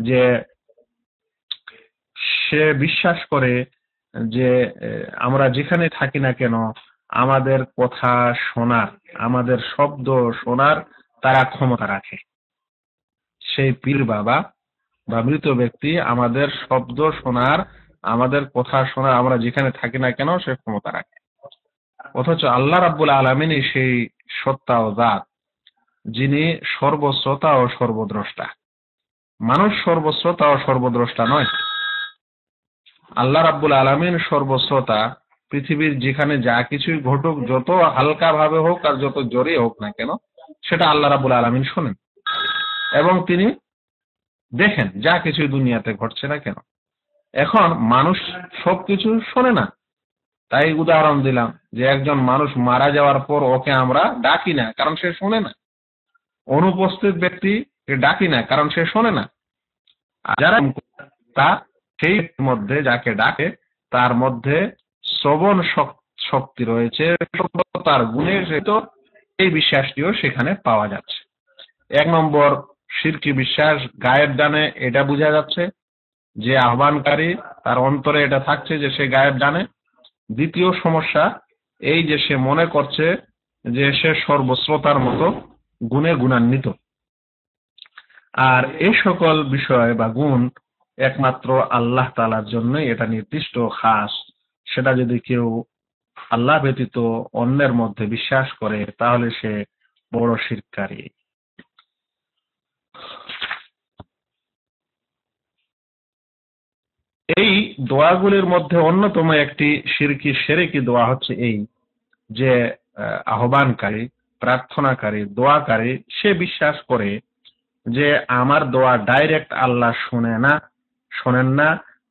যে সে বিশ্বাস করে যে আমরা যেখানে থাকি না কেন আমাদের কথা শোনার, আমাদের শব্দ শোনার তারা ক্ষমতা রাখে। সেই পীর বাবা বা মৃত ব্যক্তি আমাদের শব্দ শোনার, আমাদের কথা শোনার, আমরা যেখানে থাকি না কেন সে ক্ষমতা রাখে। অথচ আল্লাহ রাব্বুল আলামিনই সেই সত্তা ও জাত, যিনি সর্বশ্রোতা ও সর্বদ্রষ্টা। মানুষ সর্বশ্রোতা ও সর্বদ্রষ্টা নয়। আল্লাহ রাব্বুল আলামিন সর্বশ্রোতা। পৃথিবীর যেখানে যা কিছুই ঘটুক, যত হালকা ভাবে হোক আর যত জোরে হোক না কেন, সেটা আল্লাহ রাব্বুল আলামিন শোনেন এবং তিনি দেখেন যা কিছু দুনিয়াতে ঘটছে না কেন। এখন মানুষ সবকিছু শোনে না, তাই উদাহরণ দিলাম যে একজন মানুষ মারা যাওয়ার পর ওকে আমরা ডাকি না, কারণ সে শোনে না। অনুপস্থিত ব্যক্তি ডাকি না, কারণ সে শোনে না। আর যারা তা সেই মধ্যে যাকে ডাকে তার মধ্যে শ্রবণ শক্তি রয়েছে, তার গুণে সে তো এই বিশ্বাসটিও সেখানে পাওয়া যাচ্ছে। 1 নম্বর শিরকি বিশ্বাস গায়েব জানে, এটা বোঝা যাচ্ছে যে আহ্বানকারী তার অন্তরে এটা থাকছে যে সে গায়েব জানে। দ্বিতীয় সমস্যা এই যে সে মনে করছে যে সে সর্বশ্রোতার মতো গুণে গুণান্বিত। আর এই সকল বিষয় বা গুণ একমাত্র আল্লাহ তাআলার জন্যই এটা নির্দিষ্ট, খাস। সেটা যদি কেউ আল্লাহ ব্যতীত অন্যের মধ্যে বিশ্বাস করে তাহলে সে বড় শিরকারী। এই দোয়াগুলির মধ্যে অন্যতম একটি শিরকি দোয়া হচ্ছে এই যে আহ্বানকারী, প্রার্থনাকারী, দোয়াকারী সে বিশ্বাস করে যে আমার দোয়া ডাইরেক্ট আল্লাহ শোনেন না,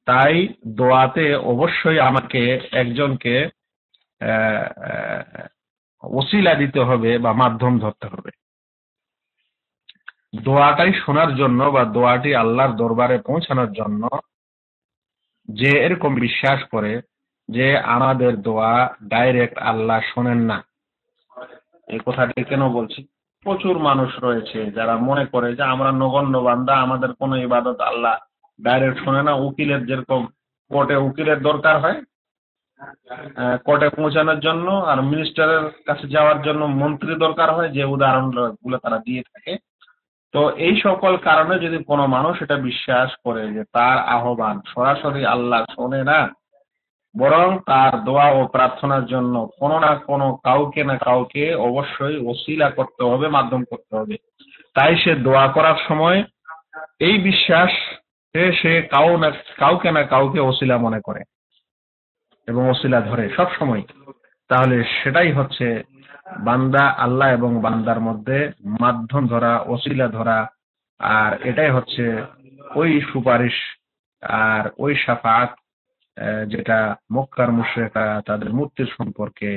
তাই দোয়াতে অবশ্যই আমাকে একজনকে ওসিলা দিতে হবে বা মাধ্যম ধরতে হবে। দোয়াটাই শোনার জন্য বা দোয়াটি আল্লাহর দরবারে পৌঁছানোর জন্য যে এরকম বিশ্বাস করে যে আমাদের দোয়া ডাইরেক্ট আল্লাহ শোনেন না। এই কথাটি কেন বলছি? প্রচুর মানুষ রয়েছে যারা মনে করে যে আমরা নগণ্য বান্দা, আমাদের কোনো ইবাদত আল্লাহ ডাইরেক্ট শোনে না। উকিলের যেরকম কোর্টে উকিলের দরকার হয় কোর্টে পৌঁছানোর জন্য, আর মিনিস্টারের কাছে যাওয়ার জন্য মন্ত্রী দরকার হয়, যে উদাহরণগুলো তারা দিয়ে থাকে। তো এই সকল কারণে যদি কোনো মানুষ এটা বিশ্বাস করে যে তার আহ্বান সরাসরি আল্লাহ শোনে না, বরং তার দোয়া ও প্রার্থনার জন্য কোনো না কোনো কাউকে না কাউকে অবশ্যই ওসিলা করতে হবে, মাধ্যম করতে হবে, তাই সে দোয়া করার সময় এই বিশ্বাস সে কাউকে না কাউকে ওসিলা মনে করে এবং ওসিলা ধরে সব সময়। তাহলে সেটাই হচ্ছে বান্দা আল্লাহ এবং বান্দার মধ্যে মাধ্যম ধরা, ওসিলা ধরা। আর এটাই হচ্ছে ওই সুপারিশ আর ওই শাফাআত যেটা মক্কার মুশরিকরা তাদের মূর্তির সম্পর্কে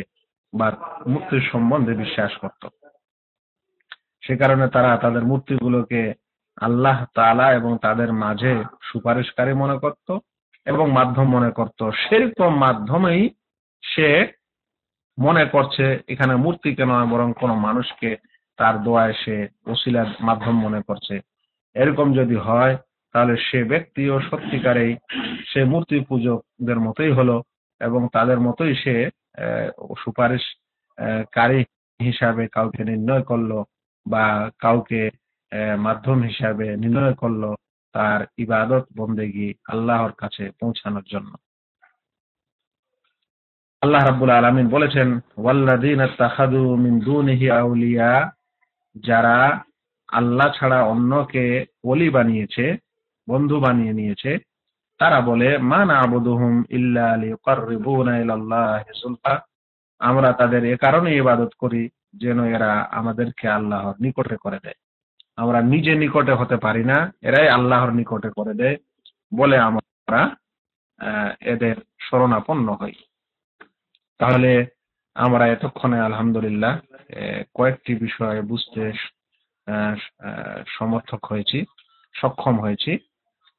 বা মূর্তির সম্বন্ধে বিশ্বাস করত। সে কারণে তারা তাদের মূর্তিগুলোকে আল্লাহ তাআলা এবং তাদের মাঝে সুপারিশকারী মনে করত এবং মাধ্যম মনে করত। সেরকম মাধ্যমেই সে মনে করছে এখানে মূর্তিকে নয় বরং কোনো মানুষকে তার দোয়ায় সে ওসিলার মাধ্যম মনে করছে। এরকম যদি হয় তাহলে সে ব্যক্তিও সত্যিকারেই সে মূর্তি পূজকদের মতোই হলো এবং তাদের মতোই সে সুপারিশ কারী হিসাবে কাউকে নির্ণয় করলো বা কাউকে মাধ্যম হিসাবে নির্ণয় করলো তার ইবাদত বন্দেগী আল্লাহর কাছে পৌঁছানোর জন্য। আল্লাহ রাব্বুল আলামিন বলেছেন, ওয়াল্লাযীনা ইত্তাখাযু মিন দুনিহি আউলিয়া, যারা আল্লাহ ছাড়া অন্যকে ওলি বানিয়েছে, বন্ধু বানিয়ে নিয়েছে, তারা বলে মা না'বুদুহুম ইল্লা লিয়ুকাররিবুনা ইলাল্লাহি যুলফা, আমরা তাদের এ কারণে ইবাদত করি যেন এরা আমাদেরকে আল্লাহর নিকটে করে দেয়। আমরা নিজে নিকটে হতে পারি না, এরাই আল্লাহর নিকটে করে দেয় বলে আমরা এদের শরণাপন্ন হই। তাহলে আমরা এতক্ষণে আলহামদুলিল্লাহ কয়েকটি বিষয় বুঝতে সক্ষম হয়েছি।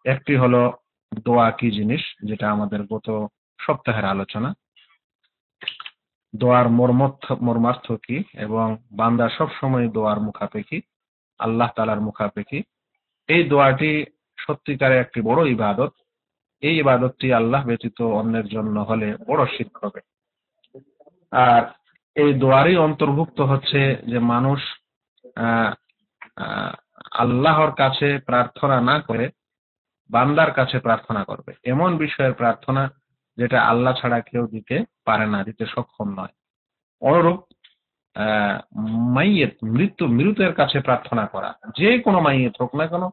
একটি হলো দোয়া কি জিনিস, যেটা আমাদের গত সপ্তাহের আলোচনা। দোয়ার মর্মার্থ কি এবং বান্দা সবসময় দোয়ার মুখাপেক্ষী, আল্লাহ তাআলার মুখাপেক্ষী। এই দোয়াটি সত্যিকারে একটি বড় ইবাদত। এই ইবাদতটি আল্লাহ ব্যতীত অন্যের জন্য হলে বড় শিরক হবে। আর এই দোয়ারই অন্তর্ভুক্ত হচ্ছে যে মানুষ আল্লাহর কাছে প্রার্থনা না করে বান্দার কাছে প্রার্থনা করবে, এমন বিষয়ের প্রার্থনা যেটা আল্লাহ ছাড়া কেউ দিতে পারে না, দিতে সক্ষম নয়। অনুরূপ মৃতের কাছে প্রার্থনা করা, যে কোনো মাইয়েত হোক না কেন,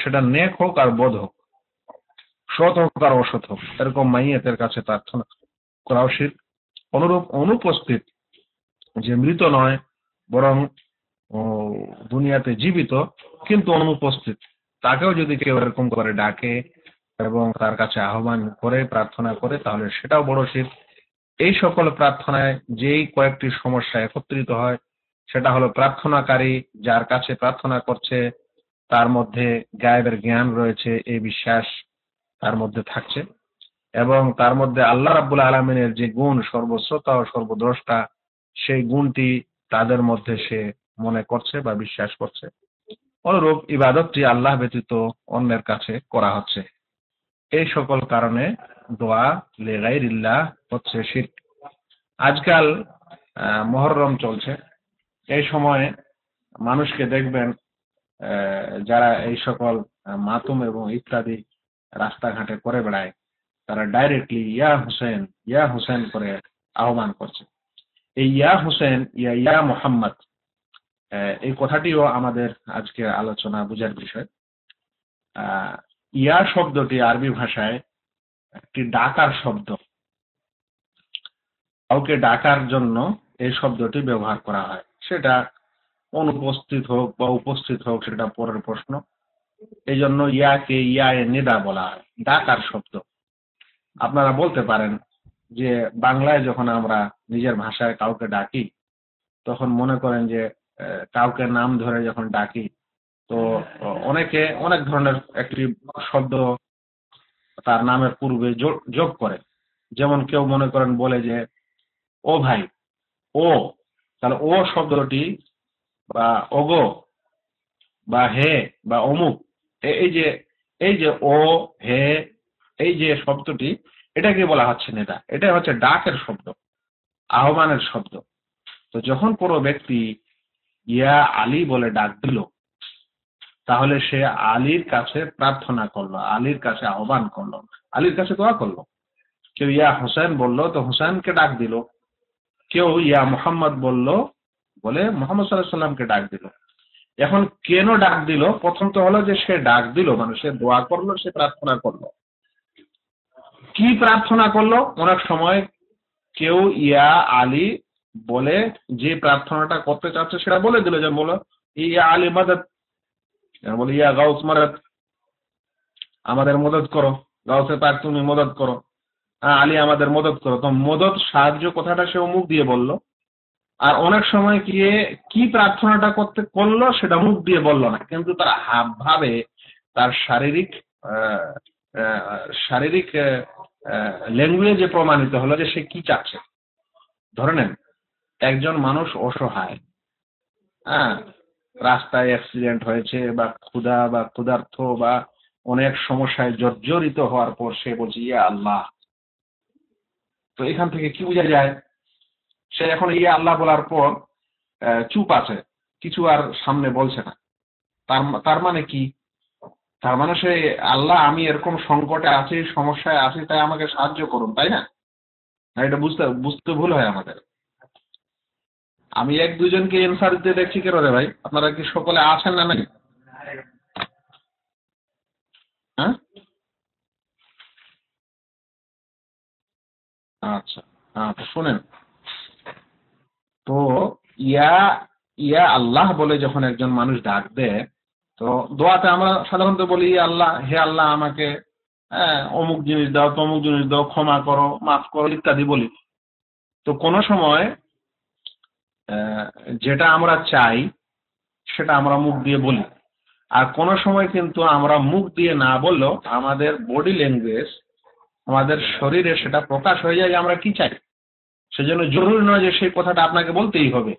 সেটা নেক হোক আর বদ হোক, সৎ হোক আর অসৎ হোক, এরকম মাইয়েতের কাছে প্রার্থনা করা উচিত। অনুরূপ অনুপস্থিত, যে মৃত নয় বরং দুনিয়াতে জীবিত কিন্তু অনুপস্থিত, তাকেও যদি কেউ এরকম করে ডাকে এবং তার কাছে আহ্বান করে প্রার্থনা করে তাহলে সেটাও বড় শিরক। এই সকল প্রার্থনায় যেই কয়েকটি সমস্যা একত্রিত হয় সেটা হলো প্রার্থনাকারী যার কাছে প্রার্থনা করছে তার মধ্যে গায়েবের জ্ঞান রয়েছে, এই বিশ্বাস তার মধ্যে থাকছে এবং তার মধ্যে আল্লাহ রাব্বুল আলামিনের যে গুণ সর্বশ্রোতা ও সর্বদ্রষ্টা, সেই গুণটি তাদের মধ্যে সে মনে করছে বা বিশ্বাস করছে, অনুরূপ ইবাদতটি আল্লাহ ব্যতীত অন্যের কাছে করা হচ্ছে। এই সকল কারণে দোয়া লিগাইরিল্লাহ হচ্ছে শিরক। আজকাল মুহররম চলছে, এই সময়ে মানুষকে দেখবেন যারা এই সকল মাতুম এবং ইত্যাদি রাস্তাঘাটে করে বেড়ায়, তারা ডাইরেক্টলি ইয়া হুসেন করে আহ্বান করছে। এই ইয়া হুসেন ইয়া মোহাম্মদ, এই কথাটিও আমাদের আজকে আলোচনা বুঝার বিষয়। ইয়া শব্দটি আরবি ভাষায় একটি ডাকার শব্দ। কাউকে ডাকার জন্য এই শব্দটি ব্যবহার করা হয়, সেটা অনুপস্থিত হোক বা উপস্থিত হোক সেটা পরের প্রশ্ন। এই জন্য ইয়াকে ইয়া এ নিদা বলা হয়, ডাকার শব্দ। আপনারা বলতে পারেন যে বাংলায় যখন আমরা নিজের ভাষায় কাউকে ডাকি, তখন মনে করেন যে কাউকে নাম ধরে যখন ডাকি, তো অনেকে অনেক ধরনের একটি শব্দ তার নামের পূর্বে যোগ করে। যেমন কেউ মনে করেন বলে যে ও ভাই, ও, তাহলে ও শব্দটি বা ওগো বা হে বা অমুক, এই যে ও হে, এই যে শব্দটি, এটাকে বলা হচ্ছে নেদা। এটা হচ্ছে ডাকের শব্দ, আহ্বানের শব্দ। তো যখন কোনো ব্যক্তি ইয়া আলী বলে ডাক দিল, তাহলে সে আলীর কাছে প্রার্থনা করলো, আলীর কাছে আহ্বান করলো, আলীর কাছে দোয়া করলো। কেউ ইয়া হুসেন বললো তো হুসেনকে ডাক দিল, কেউ ইয়া মোহাম্মদ বললো বলে মোহাম্মদ সাল্লাল্লাহু আলাইহি সাল্লামকে ডাক দিল। এখন কেন ডাক দিল? প্রথম তো হলো যে সে ডাক দিল, মানে সে দোয়া করলো, সে প্রার্থনা করলো। কি প্রার্থনা করলো? অনেক সময় কেউ ইয়া আলী বলে যে প্রার্থনাটা করতে চাচ্ছে সেটা বলে দিল, যে বলো ইয়া আলী মাদাদ, বলে ইয়া গাউস মাদাদ, আমাদের মদদ করো, গাউসে পাক তুমি মদদ করো, আলী আমাদের মদদ করো। তো মদদ, সাহায্য কথাটা সে মুখ দিয়ে বলল, আর অনেক সময় গিয়ে কি প্রার্থনাটা করতে করলো সেটা মুখ দিয়ে বললো না, কিন্তু তার হাব ভাবে, তার শারীরিক ল্যাঙ্গুয়েজে প্রমাণিত হলো যে সে কি চাচ্ছে। ধরে নেন একজন মানুষ অসহায়, হ্যাঁ, রাস্তায় অ্যাক্সিডেন্ট হয়েছে বা ক্ষুধা বা ক্ষুধার্থ বা অনেক সমস্যায় জর্জরিত হওয়ার পর সে বলছে ইয়া আল্লাহ। তো এখান থেকে কি বোঝা যায়? সে এখন ইয়া আল্লাহ বলার পর চুপ আছে, কিছু আর সামনে বলছে না। তার মানে কি? তার মানে সে আল্লাহ, আমি এরকম সংকটে আছি, সমস্যায় আছি, তাই আমাকে সাহায্য করুন, তাই না? এটা বুঝতে বুঝতে ভুল হয় আমাদের। আমি এক দুজনকে এনসার দিতে দেখছি, কেন রে ভাই? আপনারা কি সকলে আছেন না নাকি? হ্যাঁ, আচ্ছা, আচ্ছা, শুনেন তো। ইয়া ইয়া আল্লাহ বলে যখন একজন মানুষ ডাক দেয়, তো দোয়াতে আমরা সাধারণত বলি ইয়া আল্লাহ, হে আল্লাহ আমাকে অমুক জিনিস দাও, তমুক জিনিস দাও, ক্ষমা করো, মাফ করো ইত্যাদি বলি। তো কোনো সময় আহ, যেটা আমরা চাই সেটা আমরা মুখ দিয়ে বলি, আর কোন সময় কিন্তু আমরা মুখ দিয়ে না বললেও আমাদের বডি ল্যাঙ্গুয়েজ, আমাদের শরীরে সেটা প্রকাশ হয়ে যায় যে আমরা কি চাই। সেজন্য জরুরি নয় যে সেই কথাটা আপনাকে বলতেই হবে।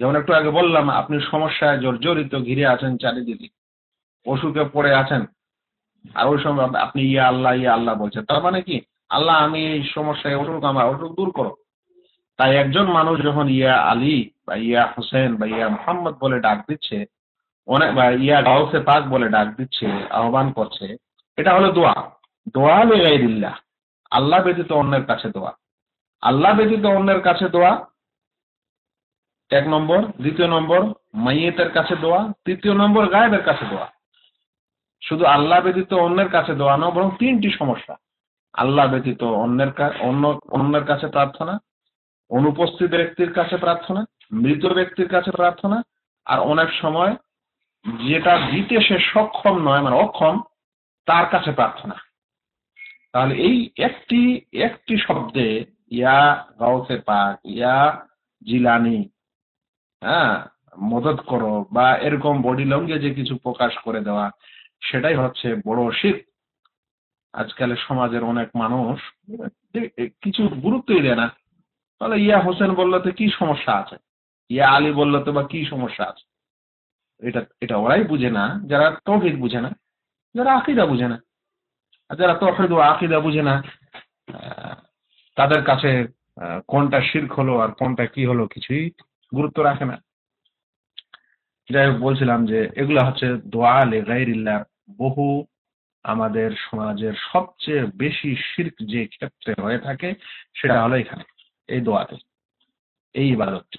যেমন একটু আগে বললাম, আপনি সমস্যায় জর্জরিত, ঘিরে আছেন চারিদিকে, অসুখে পড়ে আছেন, আর ওই সময় আপনি ইয়া আল্লাহ বলছেন, তার মানে কি? আল্লাহ, আমি এই সমস্যায় অসুখ, আমার অসুখ দূর করো। তাই একজন মানুষ যখন ইয়া আলী বা ইয়া হোসেন বা ইয়া মোহাম্মদ বলে ডাক দিচ্ছে, অনেক, বা ইয়া গাউসে পাক বলে ডাক দিচ্ছে, আহ্বান করছে, এটা হলো দোয়া। দোয়া লিগাইরিল্লাহ, আল্লাহ ব্যতীত অন্যের কাছে দোয়া। আল্লাহ ব্যতীত অন্যের কাছে দোয়া, এক নম্বর। দ্বিতীয় নম্বর, মাইয়েতের কাছে দোয়া। তৃতীয় নম্বর, গায়েবের কাছে দোয়া। শুধু আল্লাহ ব্যতীত অন্যের কাছে দোয়া নয়, বরং তিনটি সমস্যা: আল্লাহ ব্যতীত অন্যের কাছে প্রার্থনা, অনুপস্থিত ব্যক্তির কাছে প্রার্থনা, মৃত ব্যক্তির কাছে প্রার্থনা, আর অনেক সময় যেটা দিতে সে সক্ষম নয়, মানে অক্ষম, তার কাছে প্রার্থনা। তাহলে এই একটি একটি শব্দে, ইয়া গাউসে পাক, ইয়া জিলানি, হ্যাঁ, মদদ করো, বা এরকম বডি ল্যাঙ্গুয়েজে কিছু প্রকাশ করে দেওয়া, সেটাই হচ্ছে বড় শিরক। আজকালের সমাজের অনেক মানুষ কিছু গুরুত্বই দেয় না। তাহলে ইয়া হোসেন বললে তো কি সমস্যা আছে? ইয়া আলী বললো তো বা কি সমস্যা আছে? এটা এটা ওরাই বুঝে না যারা তৌহিদ বুঝে না, যারা আকীদা বুঝে না। আর যারা তৌহিদ ও আকীদা বুঝে না, আহ, তাদের কাছে কোনটা শিরক হলো আর কোনটা কি হলো কিছুই গুরুত্ব রাখে না। যাই হোক, বলছিলাম যে এগুলা হচ্ছে দোয়া লে গায়রিল্লাহ। বহু আমাদের সমাজের সবচেয়ে বেশি শিরক যে ক্ষেত্রে হয়ে থাকে সেটা হলো এখানে, এই দোয়াতে, এই ইবাদতটি।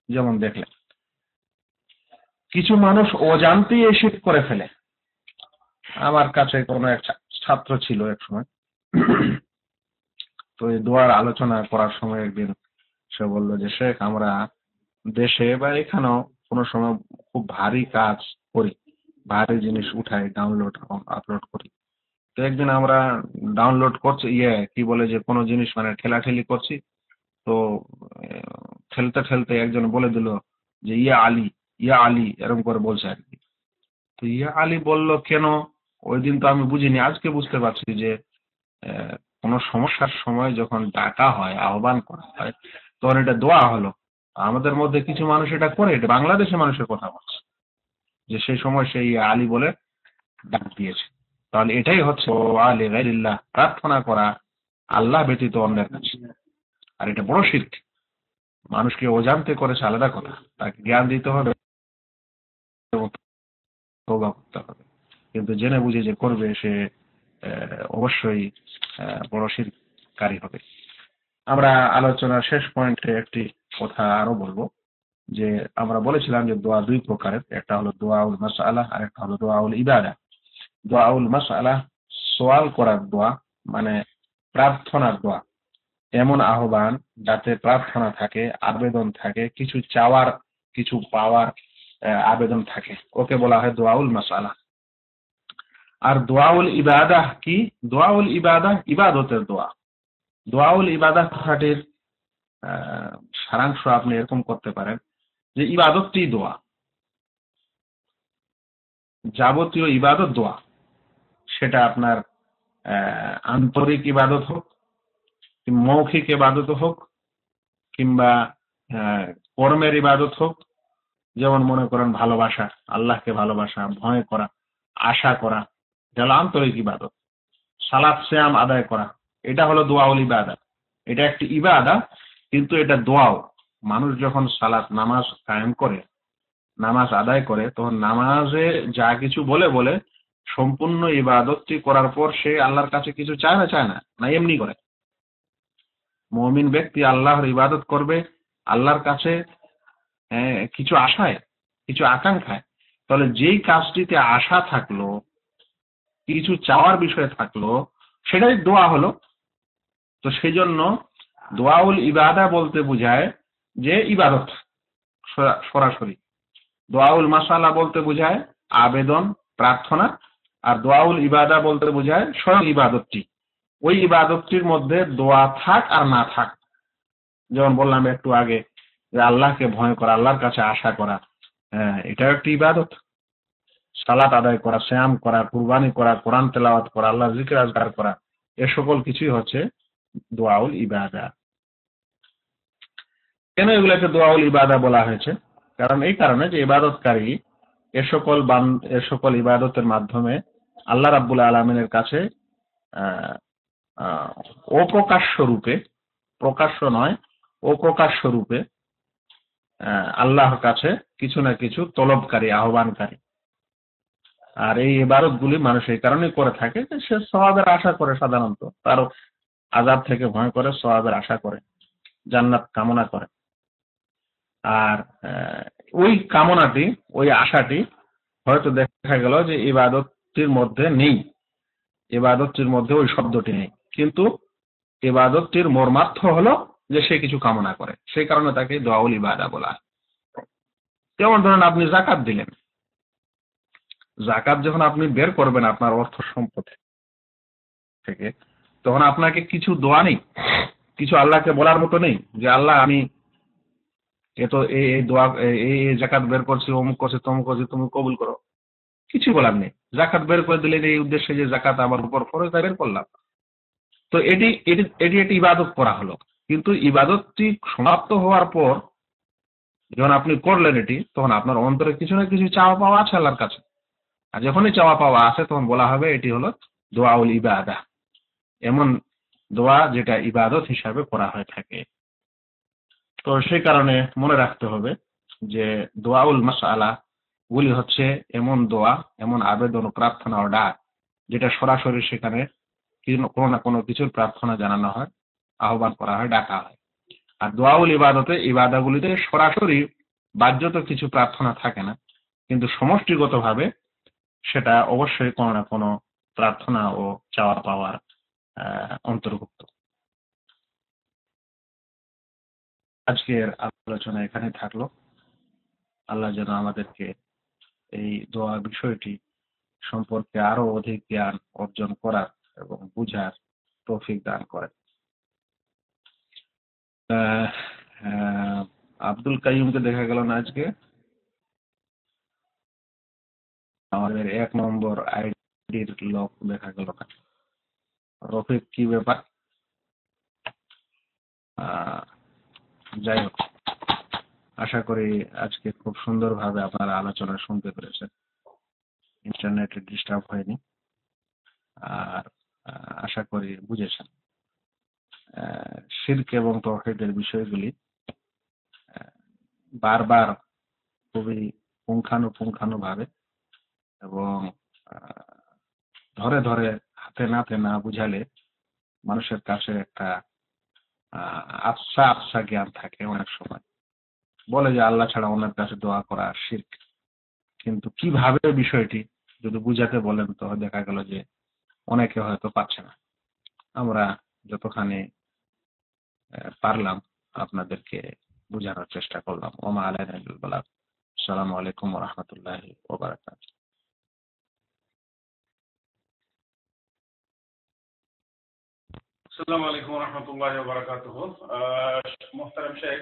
যেমন দেখলেন, কিছু মানুষ অজান্তেই এই শিরক করে ফেলে। আমার কাছে কোনো এক ছাত্র ছিল এক সময়, তো এই দোয়ার আলোচনা করার সময় একদিন সে বলল যে শেখ, আমরা দেশে বা এখানেও কোনো সময় খুব ভারী কাজ করি, ভারী জিনিস উঠাই, ডাউনলোড আপলোড করি। তো একদিন আমরা ডাউনলোড করছি, কি বলে যে কোনো জিনিস মানে ঠেলাঠেলি করছি, তো ঠেলতে ঠেলতে একজন বলে দিল যে ইয়া আলী, ইয়া আলী, এরকম করে বলছে আর কি। তো ইয়া আলী বলল কেন? ওই দিন তো আমি বুঝিনি, আজকে বুঝতে পারছি যে কোনো সমস্যার সময় যখন ডাকা হয়, আহ্বান করা হয়, তখন এটা দোয়া হলো। আমাদের মধ্যে কিছু মানুষ এটা করে, এটা বাংলাদেশের মানুষের কথা বলছে, যে সেই সময় সেই আলী বলে ডাক দিয়েছে। তাহলে এটাই হচ্ছে দোয়া লিগাইরিল্লাহ, প্রার্থনা করা আল্লাহ ব্যতীত অন্যের কাছে। আর এটা বড় শিরক। মানুষকে অজান্তে করেছে আলাদা কথা, তাকে জ্ঞান দিতে হবে এবং তওবা করতে হবে। কিন্তু জেনে বুঝে যে করবে, সে অবশ্যই বড় শিরককারী হবে। আমরা আলোচনার শেষ পয়েন্টে একটি কথা আরো বলবো, যে আমরা বলেছিলাম যে দোয়া দুই প্রকারের, একটা হলো দোয়াউল মাসআলা আর একটা হলো দোয়াউল ইবাদা। দোয়াউল মাসআলা সওয়াল করার দোয়া, মানে প্রার্থনার দোয়া, এমন আহ্বান যাতে প্রার্থনা থাকে, আবেদন থাকে, কিছু চাওয়ার, কিছু পাওয়ার আবেদন থাকে, ওকে বলা হয় দোয়াউল মাসআলা। আর দোয়াউল ইবাদা কি? দোয়াউল ইবাদা ইবাদতের দোয়া। দোয়াউল ইবাদা কথাটির সারাংশ আপনি এরকম করতে পারেন যে ইবাদতটি দোয়া, যাবতীয় ইবাদত দোয়া। সেটা আপনার আন্তরিক ইবাদত হোক, মৌখিক ইবাদত হোক, কিংবা কর্মের ইবাদত হোক। যেমন মনে করেন ভালোবাসা, আল্লাহকে ভালোবাসা, ভয় করা, আশা করা, এটা হলো আন্তরিক ইবাদত। সালাত সিয়াম আদায় করা, এটা হলো দোয়াউল ইবাদা। এটা একটি ইবাদা, কিন্তু এটা দোয়াও। মানুষ যখন সালাত নামাজ কায়েম করে, নামাজ আদায় করে, তখন নামাজে যা কিছু বলে বলে সম্পূর্ণ ইবাদতটি করার পর সে আল্লাহর কাছে কিছু চায় না, চায় না, না এমনি করে। মুমিন ব্যক্তি আল্লাহর ইবাদত করবে আল্লাহর কাছে কিছু আশায়, কিছু আকাঙ্ক্ষায়। তাহলে যেই কাজটিতে আশা থাকলো, কিছু চাওয়ার বিষয় থাকলো, সেটাই দোয়া হলো। তো সেই জন্য দোয়াউল ইবাদা বলতে বোঝায় যে ইবাদত সরাসরি। দোয়াউল মাসালা বলতে বোঝায় আবেদন, প্রার্থনা। আর দোয়াউল ইবাদা বলতে বোঝায় স্বয়ং ইবাদতটি। ওই ইবাদতটির মধ্যে দোয়া থাক আর না থাক। যেমন বললাম একটু আগে যে আল্লাহকে ভয় করা, আল্লাহর কাছে আশা করা, এটাও একটি ইবাদত। সালাত আদায় করা, সিয়াম করা, কুরবানি করা, কোরআন তেলাওয়াত করা, আল্লাহ জিকির আজকার করা, এ সকল কিছুই হচ্ছে দোয়াউল ইবাদা। কেন এগুলোকে দোয়াউল ইবাদা বলা হয়েছে? কারণ এই কারণে যে ইবাদতকারী এ সকল ইবাদতের মাধ্যমে আল্লাহ রাব্বুল আলামিনের কাছে অপ্রকাশ্য রূপে, প্রকাশ্য নয়, অপ্রকাশ্য রূপে আল্লাহর কাছে কিছু না কিছু তলবকারী, আহ্বানকারী। আর এই ইবাদতগুলি মানুষ এই কারণেই করে থাকে যে সে সওয়াবের আশা করে, সাধারণত তার আযাব থেকে ভয় করে, সওয়াবের আশা করে, জান্নাত কামনা করে। আর ওই কামনাটি, ওই আশাটি হয়তো দেখা গেল যে ইবাদতটির মধ্যে নেই, ইবাদতটির মধ্যে ওই শব্দটি নেই, কিন্তু ইবাদতটির মর্মার্থ হলো যে সে কিছু কামনা করে, সেই কারণে তাকে দোয়াউল ইবাদা বলা হয়। যেমন ধরেন আপনি যাকাত দিলেন, যাকাত যখন আপনি বের করবেন আপনার অর্থ সম্পদ থেকে, তখন আপনাকে কিছু দোয়া নেই, কিছু আল্লাহকে বলার মতো নেই যে আল্লাহ আমি এত এই দোয়া, এই যাকাত বের করছি, অমুক করছি, তমুক করছি, তুমি কবুল করো। কিছু বলার নেই। যাকাত বের করে দিলেন এই উদ্দেশ্যে যে যাকাত আমার উপর ফরজ, তাই বের করলাম। তো এটি এটি এটি একটি ইবাদত করা হলো। কিন্তু ইবাদতটি সমাপ্ত হওয়ার পর যখন আপনি করলেন এটি, তখন আপনার অন্তরে কিছু না কিছু চাওয়া পাওয়া আছে আল্লাহর কাছে। আর যখনই চাওয়া পাওয়া আছে তখন বলা হবে এটি হলো দোয়াউল ইবাদা, এমন দোয়া যেটা ইবাদত হিসাবে করা হয়ে থাকে। তো সেই কারণে মনে রাখতে হবে যে দোয়াউল মাসআলা গুলি হচ্ছে এমন দোয়া, এমন আবেদন ও প্রার্থনা ও ডাক, যেটা সরাসরি সেখানে কোনো না কোনো কিছুর প্রার্থনা জানানো হয়, আহ্বান করা হয়, ডাকা হয়। আর দোয়াউল ইবাদতে, ইবাদাগুলিতে সরাসরি বাহ্যত কিছু প্রার্থনা থাকে না, কিন্তু সমষ্টিগতভাবে সেটা অবশ্যই কোনো না কোনো প্রার্থনা ও চাওয়া পাওয়ার অন্তর্ভুক্ত। আজকের আলোচনা এখানে থাকলো। আল্লাহ যেন আমাদেরকে এই দোয়া বিষয়টি সম্পর্কে আরো অধিক জ্ঞান অর্জন করার এবং বুঝার তৌফিক দান করেন। আব্দুল কাইয়ুমকে দেখা গেল না আজকে। আমাদের 1 নম্বর আইডির লোক দেখা গেল না। রফিক, কি ব্যাপার? যাই হোক, আশা করি আজকে খুব সুন্দরভাবে আপনারা আলোচনা শুনতে পেরেছেন, ইন্টারনেটে ডিস্টার্ব হয়নি, আর আশা করি বুঝেছেন। শিরক এবং তাওহীদের বিষয়গুলি বারবার খুবই পুঙ্খানুপুঙ্খানুভাবে এবং ধরে ধরে হাতে নাতে না বুঝালে মানুষের কাছে একটা আবসা আবসা জ্ঞান থাকে। অনেক সময় বলে যে আল্লাহ ছাড়া অন্যের কাছে দোয়া করা শিরক, কিন্তু কিভাবে বিষয়টি যদি বুঝাতে বলেন তো দেখা গেল যে অনেকে হয়তো পাচ্ছে না। আমরা যতখানি পারলাম আপনাদেরকে বোঝানোর চেষ্টা করলাম। ওমা আলাইনা ইল্লাল বালাগ। আসসালামু আলাইকুম ওয়া রাহমাতুল্লাহি ওয়া বারাকাতুহু। আসসালামু আলাইকুম ওয়া রাহমাতুল্লাহি ওয়া বারাকাতুহু। মুহতারাম শেখ,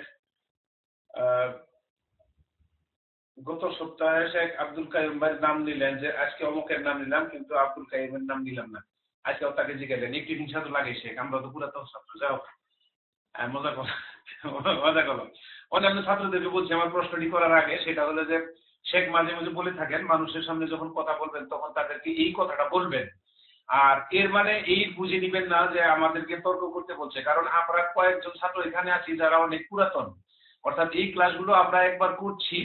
গত সপ্তাহে শেখ আব্দুল কাইয়ুম ভাইয়ের নাম নিলেন, যে আজকে অমুকের নাম নিলাম কিন্তু আব্দুল কাইয়ুমের নাম নিলাম না। আজকে তাকে জিজ্ঞাসা একটু হিংসা তো লাগে শেখ, আমরা তো পুরাতন ছাত্র। যাও, মজা করো, মজা করো। অন্যান্য ছাত্রদেরকে বলছি আমার প্রশ্নটি করার আগে, সেটা হলো যে শেখ মাঝে মাঝে বলে থাকেন মানুষের সামনে যখন কথা বলবেন তখন তাদেরকে এই কথাটা বলবেন। আর এর মানে এই বুঝে নিবেন না যে আমাদেরকে তর্ক করতে বলছে, কারণ আমরা কয়েকজন ছাত্র এখানে আছি যারা অনেক পুরাতন। অর্থাৎ এই ক্লাসগুলো আমরা একবার করছি,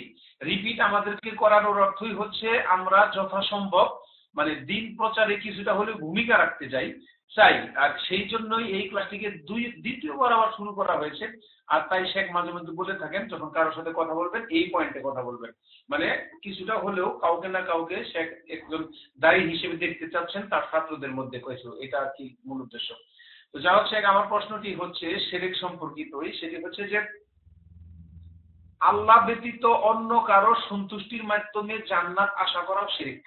রিপিট আমাদেরকে করানোর অর্থই হচ্ছে আমরা যথাসম্ভব মানে দিন প্রচারে কিছুটা হলে ভূমিকা রাখতে চাই। আর সেই জন্যই এই ক্লাসটিকে দ্বিতীয়বার আবার শুরু করা হয়েছে। আর তাই শেখ মাঝে মধ্যে বলে থাকেন যখন কারোর সাথে কথা বলবেন এই পয়েন্টে কথা বলবেন, মানে কিছুটা হলেও কাউকে না কাউকে শেখ একজন দায়ী হিসেবে দেখতে চাচ্ছেন তার ছাত্রদের মধ্যে কয়েছে, এটা আর কি মূল উদ্দেশ্য। তো যা হোক শেখ, আমার প্রশ্নটি হচ্ছে শিরক সম্পর্কিতই। সেটি হচ্ছে যে আল্লাহ ব্যতীত অন্য কারো সন্তুষ্টির মাধ্যমে জান্নাত আশা করাও শিরক।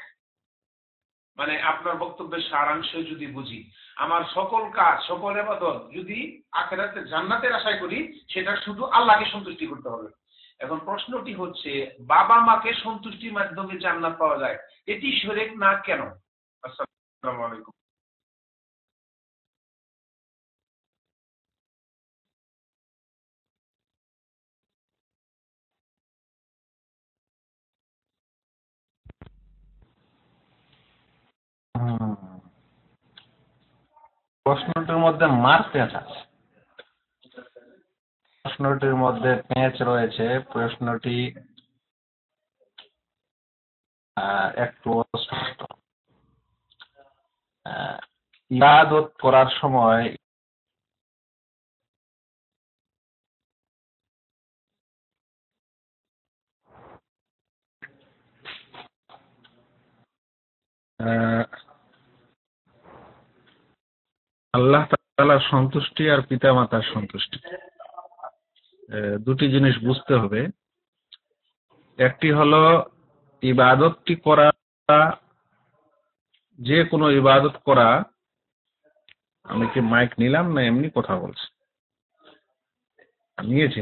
মানে আপনার বক্তব্যের সারাংশ যদি বুঝি, আমার সকল কাজ সকল ইবাদত যদি আখিরাতে জান্নাতের আশায় করি, সেটা শুধু আল্লাহকে সন্তুষ্টি করতে হবে। এখন প্রশ্নটি হচ্ছে বাবা মাকে সন্তুষ্টির মাধ্যমে জান্নাত পাওয়া যায়, এটি শিরক না কেন? আসসালামু আলাইকুম। প্রশ্নটির মধ্যে মার পেঁচ আছে, প্রশ্নটির মধ্যে পেঁচ রয়েছে। প্রশ্নটি একটু অস্পষ্ট। ইবাদত করার সময় আল্লাহ তাআলার সন্তুষ্টি আর পিতা মাতার সন্তুষ্টি, দুটি জিনিস বুঝতে হবে। একটি হলো ইবাদতটি করা, যে কোনো ইবাদত করা। আমি কি মাইক নিলাম না এমনি কথা বলছি? নিয়েছি।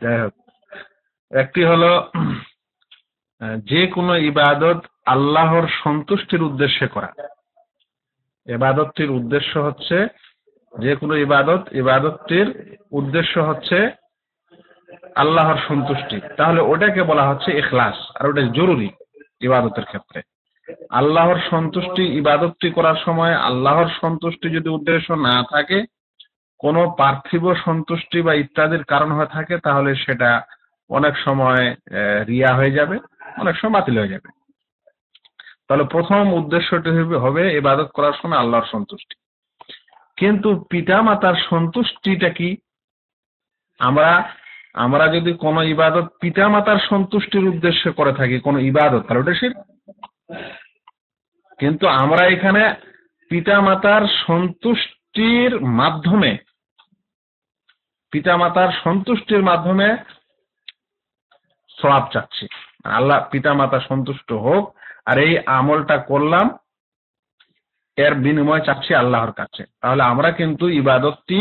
যাই হোক, একটি হলো যে কোনো ইবাদত আল্লাহর সন্তুষ্টির উদ্দেশ্যে করা। ইবাদতটির উদ্দেশ্য হচ্ছে যে কোনো ইবাদতটির উদ্দেশ্য হচ্ছে আল্লাহর সন্তুষ্টি, তাহলে ওটাকে বলা হচ্ছে ইখলাস, আর ওটা জরুরি ইবাদতের ক্ষেত্রে। আল্লাহর সন্তুষ্টি, ইবাদতটি করার সময় আল্লাহর সন্তুষ্টি যদি উদ্দেশ্য না থাকে, কোনো পার্থিব সন্তুষ্টি বা ইত্যাদির কারণ হয়ে থাকে, তাহলে সেটা অনেক সময় রিয়া হয়ে যাবে, অনেক সময় বাতিল হয়ে যাবে। তাহলে প্রথম উদ্দেশ্যটি হবে ইবাদত করার সময় আল্লাহর সন্তুষ্টি। কিন্তু পিতা মাতার সন্তুষ্টিটা কি? আমরা যদি কোনো ইবাদত পিতা মাতার সন্তুষ্টির উদ্দেশ্যে করে থাকি, কোনো ইবাদত, তাহলে ওটা শিরক। কিন্তু আমরা এখানে পিতা মাতার সন্তুষ্টির মাধ্যমে সওয়াব চাচ্ছি, আল্লাহ পিতা মাতা সন্তুষ্ট হোক, আর এই আমলটা করলাম, এর বিনিময় চাচ্ছি আল্লাহর কাছে। তাহলে আমরা কিন্তু ইবাদতটি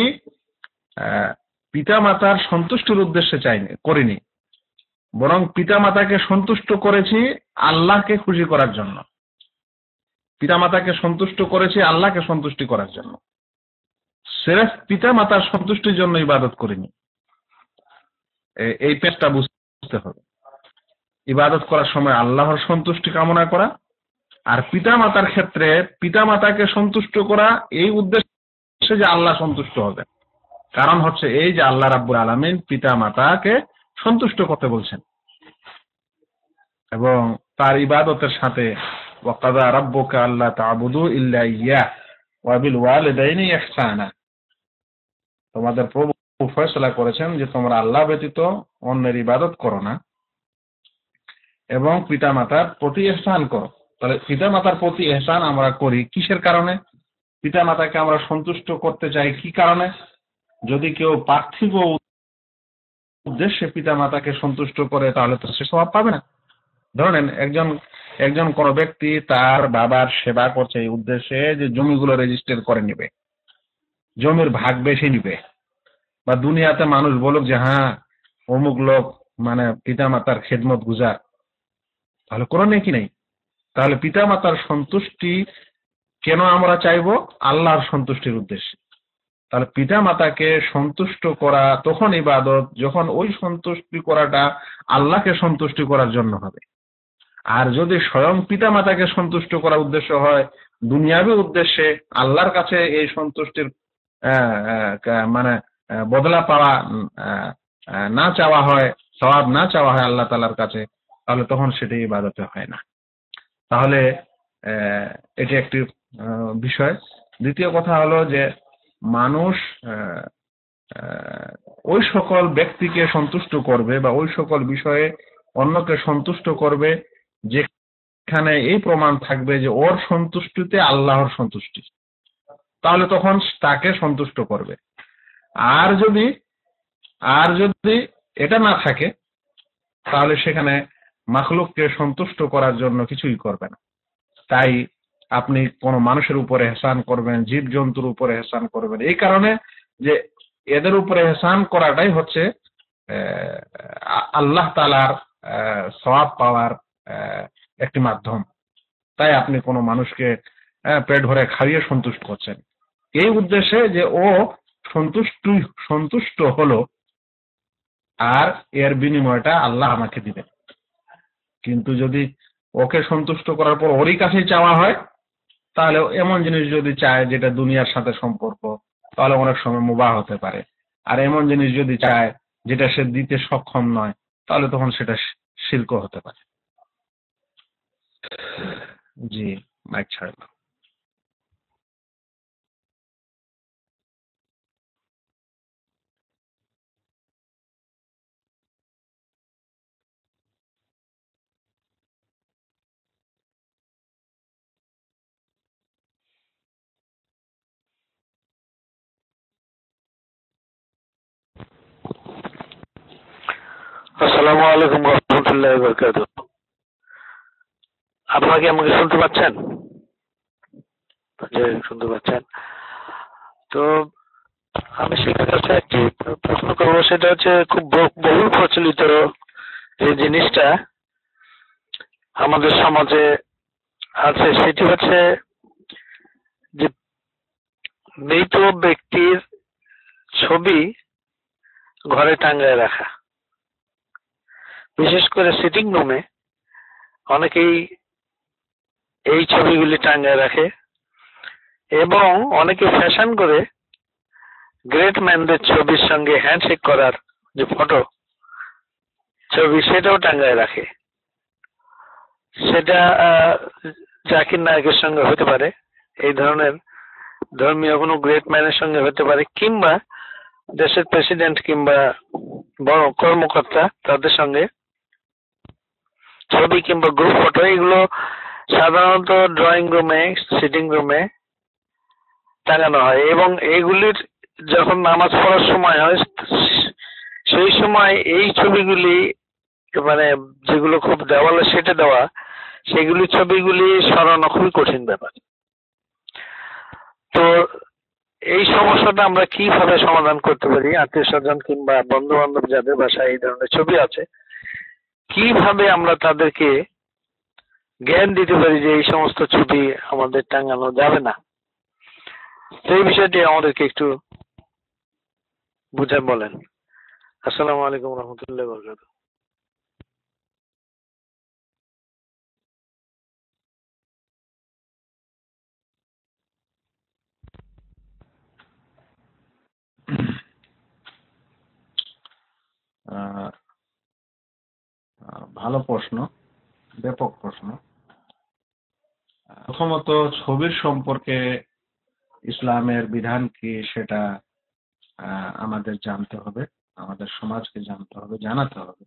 পিতা মাতার সন্তুষ্টির উদ্দেশ্যে করিনি, বরং পিতা মাতাকে সন্তুষ্ট করেছি আল্লাহকে খুশি করার জন্য। পিতা মাতাকে সন্তুষ্ট করেছি আল্লাহকে সন্তুষ্টি করার জন্য, সির্ফ পিতা মাতার সন্তুষ্টির জন্য ইবাদত করিনি। এই পেশটা বুঝতে হবে। ইবাদত করার সময় আল্লাহর সন্তুষ্টি কামনা করা, আর পিতা মাতার ক্ষেত্রে পিতা মাতাকে সন্তুষ্ট করা এই উদ্দেশ্যে যে আল্লাহ সন্তুষ্ট হবে। কারণ হচ্ছে এই যে আল্লাহ রাব্বুল আলামিন পিতা মাতাকে সন্তুষ্ট করতে বলছেন, এবং তার ইবাদতের সাথে ওয়াকাযা রাব্বুকা আল্লা তা'বুদু ইল্লা ইয়্যাহ ওয়া বিল ওয়ালিদাইনি ইহসানা, তোমাদের প্রভু ফয়সালা করেছেন যে তোমরা আল্লাহ ব্যতীত অন্যের ইবাদত করো না এবং পিতা মাতার প্রতি ইহসান করো। তাহলে পিতা মাতার প্রতি ইহসান আমরা করি কিসের কারণে? পিতা মাতাকে আমরা সন্তুষ্ট করতে চাই কি কারণে? যদি কেউ পার্থিব উদ্দেশ্যে পিতা মাতাকে সন্তুষ্ট করে, তাহলে তো সে সওয়াব পাবে না। ধরেন একজন কোন ব্যক্তি তার বাবার সেবা করছে এই উদ্দেশ্যে যে জমিগুলো রেজিস্টার করে নিবে, জমির ভাগ বেশি নিবে, বা দুনিয়াতে মানুষ বলুক যে হ্যাঁ অমুক লোক মানে পিতা মাতার খেদমত গুজার, তাহলে কোনো নেকি নেই। তাহলে পিতা মাতার সন্তুষ্টি কেন আমরা চাইবো? আল্লাহর সন্তুষ্টির উদ্দেশ্যে। তাহলে পিতা মাতাকে সন্তুষ্ট করা তখন ইবাদত যখন ওই সন্তুষ্টি করাটা আল্লাহকে সন্তুষ্টি করার জন্য হবে। আর যদি স্বয়ং পিতা মাতাকে সন্তুষ্ট করার উদ্দেশ্য হয়, দুনিয়াবী উদ্দেশ্যে আল্লাহর কাছে এই সন্তুষ্টির মানে বদলা পাওয়া না চাওয়া হয়, সওয়াব না চাওয়া হয় আল্লাহ তাআলার কাছে, তাহলে তখন সেটি ইবাদতে হয় না। তাহলে এটি একটি বিষয়। দ্বিতীয় কথা হলো যে মানুষ ওই সকল ব্যক্তিকে সন্তুষ্ট করবে বা ওই সকল বিষয়ে অন্যকে সন্তুষ্ট করবে যেখানে এই প্রমাণ থাকবে যে ওর সন্তুষ্টিতে আল্লাহর সন্তুষ্টি, তাহলে তখন তাকে সন্তুষ্ট করবে। আর যদি এটা না থাকে, তাহলে সেখানে মাখলুককে সন্তুষ্ট করার জন্য কিছুই করবে না। তাই আপনি কোনো মানুষের উপরে এহসান করবেন, জীব জন্তুর উপরে এহসান করবেন, এই কারণে যে এদের উপরে এহসান করাটাই হচ্ছে আল্লাহ তাআলার সওয়াব পাওয়ার একটি মাধ্যম। তাই আপনি কোনো মানুষকে পেট ভরে খাইয়ে সন্তুষ্ট করছেন এই উদ্দেশ্যে যে ও সন্তুষ্ট হলো, আর এর বিনিময়টা আল্লাহ আমাকে দিবেন। কিন্তু যদি ওকে সন্তুষ্ট করার পর ওরই কাছে চাওয়া হয়, তাহলে এমন জিনিস যদি চায় যেটা দুনিয়ার সাথে সম্পর্ক, তাহলে অনেক সময় মুবাহ হতে পারে। আর এমন জিনিস যদি চায় যেটা সে দিতে সক্ষম নয়, তাহলে তখন সেটা শিরক হতে পারে। জি, মাইক ছাড়েন। আসসালামু আলাইকুম ওয়া রাহমাতুল্লাহি ওয়া বারাকাতুহু। আপনারা কি আমাকে শুনতে পাচ্ছেন? জি, শুনতে পাচ্ছেন। তো আমি সেটার কাছে একটি প্রশ্ন করবো, সেটা হচ্ছে খুব বহুল প্রচলিত যে জিনিসটা আমাদের সমাজে আছে, সেটি হচ্ছে যে মৃত ব্যক্তির ছবি ঘরে টাঙ্গায় রাখা, বিশেষ করে সিটিং রুমে অনেকেই এই ছবিগুলি টাঙ্গায় রাখে এবং অনেকে ফ্যাশন করে গ্রেট ম্যানদের ছবির সঙ্গে হ্যান্ডশেক করার যে ফটো ছবি সেটাও টাঙ্গায় রাখে। সেটা জাকির নায়কের সঙ্গে হতে পারে, এই ধরনের ধর্মীয় কোনো গ্রেট ম্যানের সঙ্গে হতে পারে, কিংবা দেশের প্রেসিডেন্ট কিংবা বড় কর্মকর্তা তাদের সঙ্গে ছবি কিংবা গ্রুপ ফটো। এগুলো সাধারণত ড্রয়িং রুমে, সিটিং রুমে টাঙানো হয় এবং এগুলির যখন নামাজ পড়ার সময় হয় সেই সময় এই ছবিগুলি মানে যেগুলো খুব দেওয়ালে সেটে দেওয়া, সেগুলি ছবিগুলি সরানো খুবই কঠিন ব্যাপার। তো এই সমস্যাটা আমরা কিভাবে সমাধান করতে পারি? আত্মীয় স্বজন কিংবা বন্ধু বান্ধব যাদের বাসায় এই ধরনের ছবি আছে, কিভাবে আমরা তাদেরকে জ্ঞান দিতে পারি যে এই সমস্ত ছবি আমাদের টাঙানো যাবে না? এই বিষয়টি আমাদেরকে একটু বুঝে বলেন। আসসালামু আলাইকুম রহমতুল্লাহ বরকাতুহু। আহ, ভালো প্রশ্ন, ব্যাপক প্রশ্ন। প্রথমত ছবির সম্পর্কে ইসলামের বিধান কি সেটা আমাদের জানতে হবে, আমাদের সমাজকে জানতে হবে, জানাতে হবে।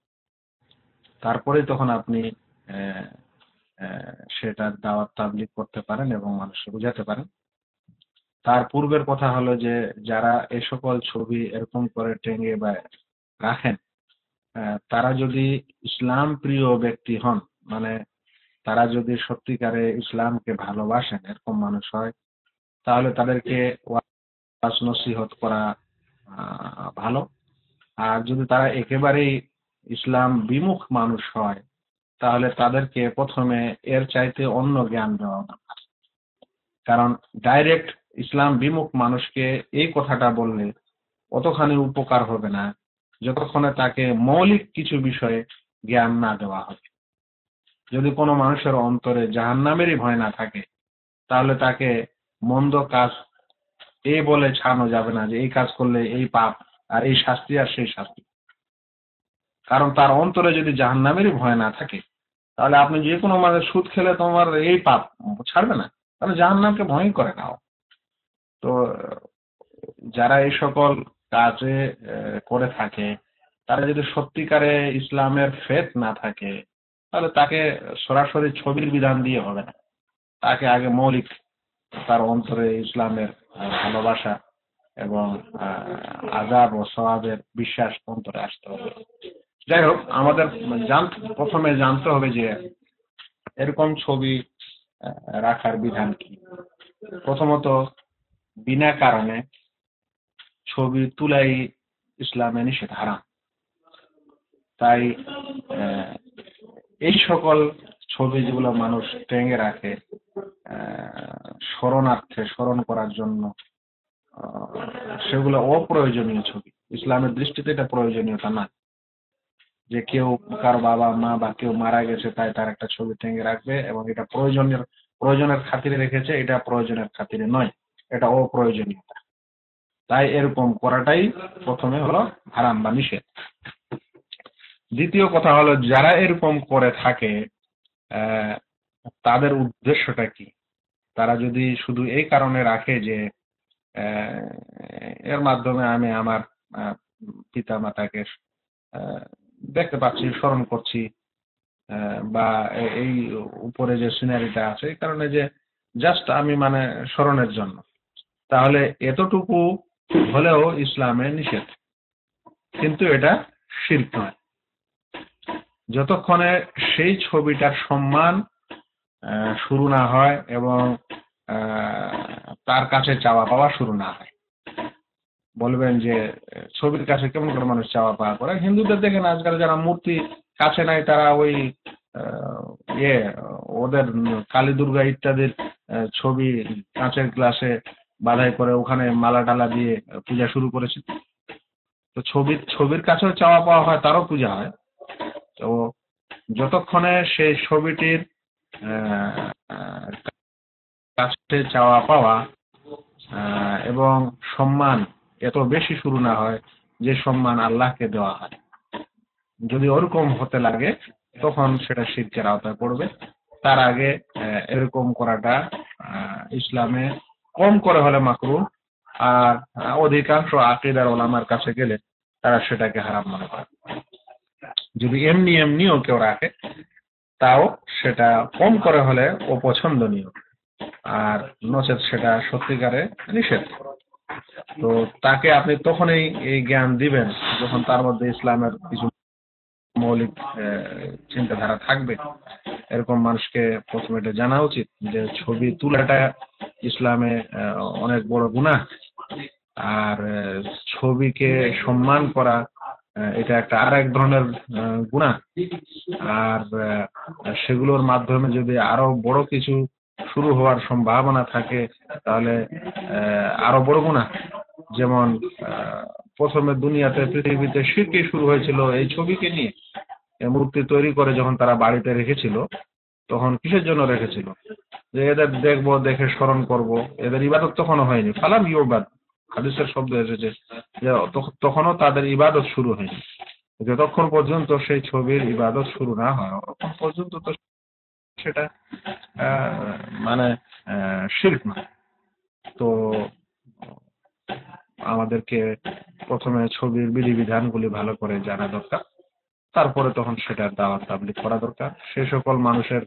তারপরে তখন আপনি সেটার দাওয়াত তাবলীগ করতে পারেন এবং মানুষকে বোঝাতে পারেন। তার পূর্বের কথা হলো যে যারা এ সকল ছবি এরকম করে টেঙ্গে বা রাখেন, তারা যদি ইসলাম প্রিয় ব্যক্তি হন, মানে তারা যদি সত্যিকারে ইসলামকে ভালোবাসেন, এরকম মানুষ হয়, তাহলে তাদেরকে ওয়াজ নসিহত করা ভালো। আর যদি তারা একেবারেই ইসলাম বিমুখ মানুষ হয়, তাহলে তাদেরকে প্রথমে এর চাইতে অন্য জ্ঞান দেওয়া দরকার। কারণ ডাইরেক্ট ইসলাম বিমুখ মানুষকে এই কথাটা বললে অতখানি উপকার হবে না যতক্ষণে তাকে মৌলিক কিছু বিষয়ে জ্ঞান না দেওয়া হবে। যদি কোনো মানুষের অন্তরে জাহান্নামেরই ভয় না থাকে, তাহলে তাকে মন্দ কাজ এই বলে ছাড়ানো যাবে না যে এই কাজ করলে এই পাপ আর এই শাস্তি আর সেই শাস্তি। কারণ তার অন্তরে যদি জাহান্নামেরই ভয় না থাকে, তাহলে আপনি যে কোনো মানে সুদ খেলে তোমার এই পাপ ছাড়বে না, তাহলে জাহান্নামকে ভয় করে নাও। তো যারা এই সকল কাজে করে থাকে, তারা যদি সত্যিকারে ইসলামের ফেথ না থাকে, তাহলে তাকে সরাসরি ছবির বিধান দিয়ে হবে না। তাকে আগে মৌলিক তার অন্তরে ইসলামের ভালোবাসা এবং আযাব ও সওয়াবের বিশ্বাস অন্তরে আসতে হবে। যাই হোক, আমাদের প্রথমে জানতে হবে যে এরকম ছবি রাখার বিধান কি। প্রথমত, বিনা কারণে ছবি তুলাই ইসলামে নিষেধ, হারাম। তাই এই সকল ছবি যেগুলো মানুষ টেঙ্গে রাখে স্মরণার্থে, স্মরণ করার জন্য, সেগুলো অপ্রয়োজনীয় ছবি। ইসলামের দৃষ্টিতে এটা প্রয়োজনীয়তা না যে কেউ কারো বাবা মা বা কেউ মারা গেছে তাই তার একটা ছবি টেঙ্গে রাখবে এবং এটা প্রয়োজনের খাতিরে রেখেছে, এটা প্রয়োজনের খাতিরে নয়, এটা অপ্রয়োজনীয়তা। তাই এরকম করাটাই প্রথমে হলো হারাম বা নিষেধ। দ্বিতীয় কথা হলো, যারা এরকম করে থাকে তাদের উদ্দেশ্যটা কি? তারা যদি শুধু এই কারণে রাখে যে এর মাধ্যমে আমি আমার পিতা মাতাকে দেখতে পাচ্ছি, স্মরণ করছি, বা এই উপরে যে সিনারিটা আছে এই কারণে যে জাস্ট আমি মানে স্মরণের জন্য, তাহলে এতটুকু হলেও ইসলামে নিষেধ, কিন্তু এটা শিরক নয়। যতক্ষণে সেই ছবিটার সম্মান শুরু না হয় এবং তার কাছে চাওয়া পাওয়া শুরু না হয়। বলবেন যে ছবির কাছে কেমন করে মানুষ চাওয়া পাওয়া করে? হিন্দুদের দেখেন আজকাল যারা মূর্তি কাছে নাই, তারা ওই ওদের কালী দুর্গা ইত্যাদির ছবি কাঁচের গ্লাসে বাধাই করে ওখানে মালা টালা দিয়ে পূজা শুরু করেছে। তো ছবির কাছেও চাওয়া পাওয়া হয়, তারও পূজা হয়। তো যতক্ষণে সেই ছবিটির কাছে চাওয়া পাওয়া এবং সম্মান এত বেশি শুরু না হয় যে সম্মান আল্লাহকে দেওয়া হয়, যদি ওরকম হতে লাগে তখন সেটা শিরকের আওতায় পড়বে। তার আগে এরকম করাটা ইসলামে কম করে হলে মাকরুহ, আর অধিকাংশ আকীদার ওলামার কাছে গেলে তারা সেটাকে হারাম মনে করে। যদি এমনিও কেউ রাখে তাও সেটা কম করে হলে অপছন্দনীয়, আর নচেত সেটা সত্যিকারে নিষেধ। তো তাকে আপনি তখনই এই জ্ঞান দিবেন যখন তার মধ্যে ইসলামের কিছু মৌলিক চিন্তাধারা থাকবে। এরকম মানুষকে প্রথমে এটা জানা উচিত যে ছবি তোলাটা ইসলামে অনেক বড় গুনাহ, আর ছবিকে সম্মান করা এটা একটা আর এক ধরনের গুনাহ। আর সেগুলোর মাধ্যমে যদি আরো বড় কিছু শুরু হওয়ার সম্ভাবনা থাকে তাহলে আরো বড় গুনাহ। যেমন প্রথমে দুনিয়াতে পৃথিবীতে শিরকি শুরু হয়েছিল এই ছবিকে নিয়ে। মূর্তি তৈরি করে যখন তারা বাড়িতে রেখেছিল তখন কিসের জন্য রেখেছিল? যে এদের দেখবো, দেখে স্মরণ করব। এদের ইবাদত তখনও হয়নি। ফালাম ইউবাদ হাদিসের শব্দ এসেছে যে তখনও তাদের ইবাদত শুরু হয়নি। যতক্ষণ পর্যন্ত সেই ছবির ইবাদত শুরু না হয় ততক্ষণ পর্যন্ত তো সেটা মানে শিরক না। তো আমাদেরকে প্রথমে ছবির বিধিবিধানগুলি ভালো করে জানা দরকার, তারপরে তখন সেটার দাওয়াত তাবলীগ করা দরকার। সে সকল মানুষের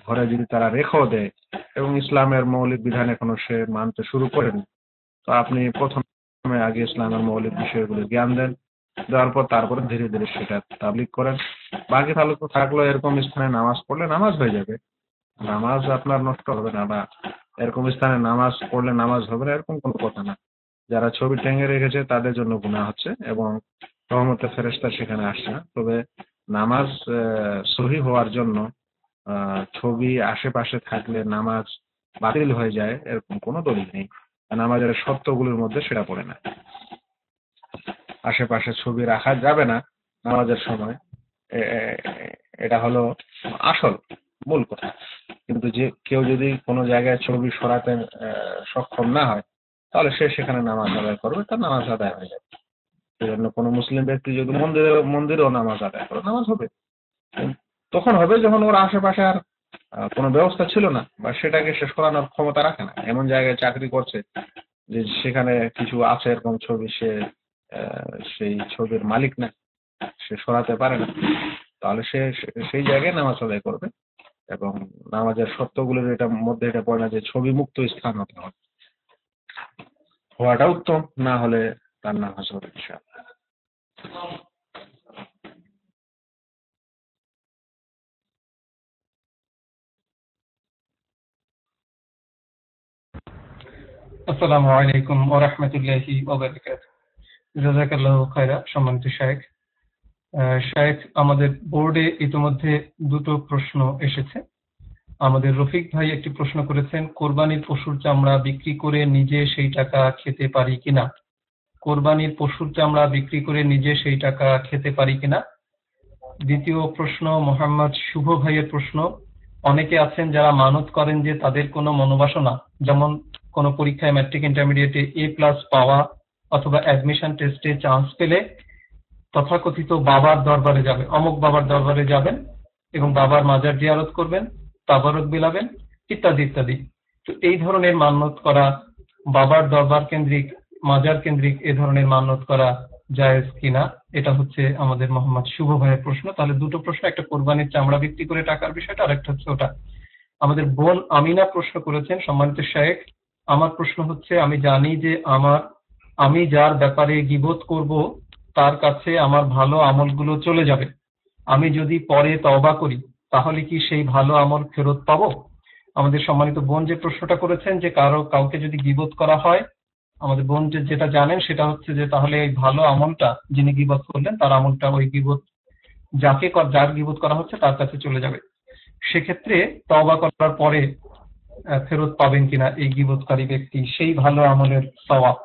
ঘরে যদি তারা রেখেও দেয় এবং ইসলামের মৌলিক বিধান এখনো সে মানতে শুরু করেনি, তো আপনি প্রথমে আগে ইসলামের মৌলিক বিষয়গুলি জ্ঞান দেন, দেওয়ার পর তারপরে ধীরে ধীরে সেটা তাবলীগ করেন। বাকি থাকলো এরকম স্থানে নামাজ পড়লে নামাজ হয়ে যাবে, নামাজ আপনার নষ্ট হবে না, বা এরকম স্থানে নামাজ পড়লে নামাজ হবে না এরকম কোনো কথা না। যারা ছবি টেঙে রেখেছে তাদের জন্য গুনাহ হচ্ছে এবং রহমতের ফেরেশতা সেখানে আসছে না। তবে নামাজ সহিহ হওয়ার জন্য ছবি আশেপাশে থাকলে নামাজ বাতিল হয়ে যায় এরকম কোনো দলিল নেই। নামাজের শর্তগুলোর মধ্যে সেটা পড়ে না। আশেপাশে ছবি রাখা যাবে না নামাজের সময়, এটা হলো আসল মূল কথা। কিন্তু যে কেউ যদি কোনো জায়গায় ছবি সরাতে সক্ষম না হয় তাহলে সে সেখানে নামাজ আদায় করবে, তার নামাজ আদায় হয়ে যাবে। সেজন্য কোনো মুসলিম ব্যক্তি যদি মন্দিরেও নামাজ আদায় করে নামাজ হবে, তখন হবে যখন ওর আশেপাশে আর কোনো ব্যবস্থা ছিল না বা সেটাকে সে সরানোর ক্ষমতা রাখে না। এমন জায়গায় চাকরি করছে যে সেখানে কিছু আছে এরকম ছবি, সে সেই ছবির মালিক না, সে সরাতে পারে না, তাহলে সে সেই জায়গায় নামাজ আদায় করবে। এবং নামাজের শর্তগুলোর মধ্যে এটা পড়ে না যে ছবি মুক্ত স্থান হতে হবে, হওয়াটা উত্তম, না হলে তার নামাজ হবে ইনশাআল্লাহ। আসসালামু আলাইকুম ওয়া রাহমাতুল্লাহি ওয়া বারাকাতুহু। জাযাকাল্লাহু খায়রা। সম্মানিত শায়েখ, আমাদের বোর্ডে ইতিমধ্যে দুটো প্রশ্ন এসেছে। আমাদের রফিক ভাই একটি প্রশ্ন করেছেন, কোরবানির পশুর চামড়া বিক্রি করে নিজে সেই টাকা খেতে পারি কিনা? কোরবানির পশুর চামড়া বিক্রি করে নিজে সেই টাকা খেতে পারি কিনা? দ্বিতীয় প্রশ্ন মোহাম্মদ শুভ ভাইয়ের প্রশ্ন, অনেকে আছেন যারা মানত করেন যে তাদের কোনো মনোবাসনা, যেমন কোনো পরীক্ষায় ম্যাট্রিক ইন্টারমিডিয়েটে A+ পাওয়া অথবা অ্যাডমিশন টেস্টে চান্স পেলে তথাকথিত বাবার দরবারে যাবে, অমুক বাবার দরবারে যাবেন এবং বাবার মাজার জিয়ারত করবেন, তাবারক বিলাবেন, ইত্যাদি ইত্যাদি। তো এই ধরনের মান্যত করা, বাবার দরবার কেন্দ্রিক, মাজার কেন্দ্রিক এ ধরনের মান্যত করা জায়েজ কিনা, এটা হচ্ছে আমাদের মোহাম্মদ শুভ ভাইয়ের প্রশ্ন। তাহলে দুটো প্রশ্ন, একটা কোরবানির চামড়া বিক্রি করে টাকার বিষয়টা, আর একটা হচ্ছে ওটা। আমাদের বোন আমিনা প্রশ্ন করেছেন, সম্মানিত শায়েখ, আমার প্রশ্ন হচ্ছে, আমি জানি যে আমি যার ব্যাপারে গীবত করব তার কাছে আমার ভালো আমলগুলো চলে যাবে। আমি যদি পরে তওবা করি তাহলে কি সেই ভালো আমল ফেরত পাবো? আমাদের সম্মানিত বোন যে প্রশ্নটা করেছেন যে কাউকে যদি গীবত করা হয়, আমাদের বোন যেটা জানেন সেটা হচ্ছে যে তাহলে এই ভালো আমলটা যিনি গীবত করলেন তার আমলটা ওই গীবত যার গীবত করা হচ্ছে তার কাছে চলে যাবে। সেক্ষেত্রে তওবা করার পরে ফেরত পাবেন কিনা এই গীবতকারী ব্যক্তি, সেই ভালো আমলের সওয়াব।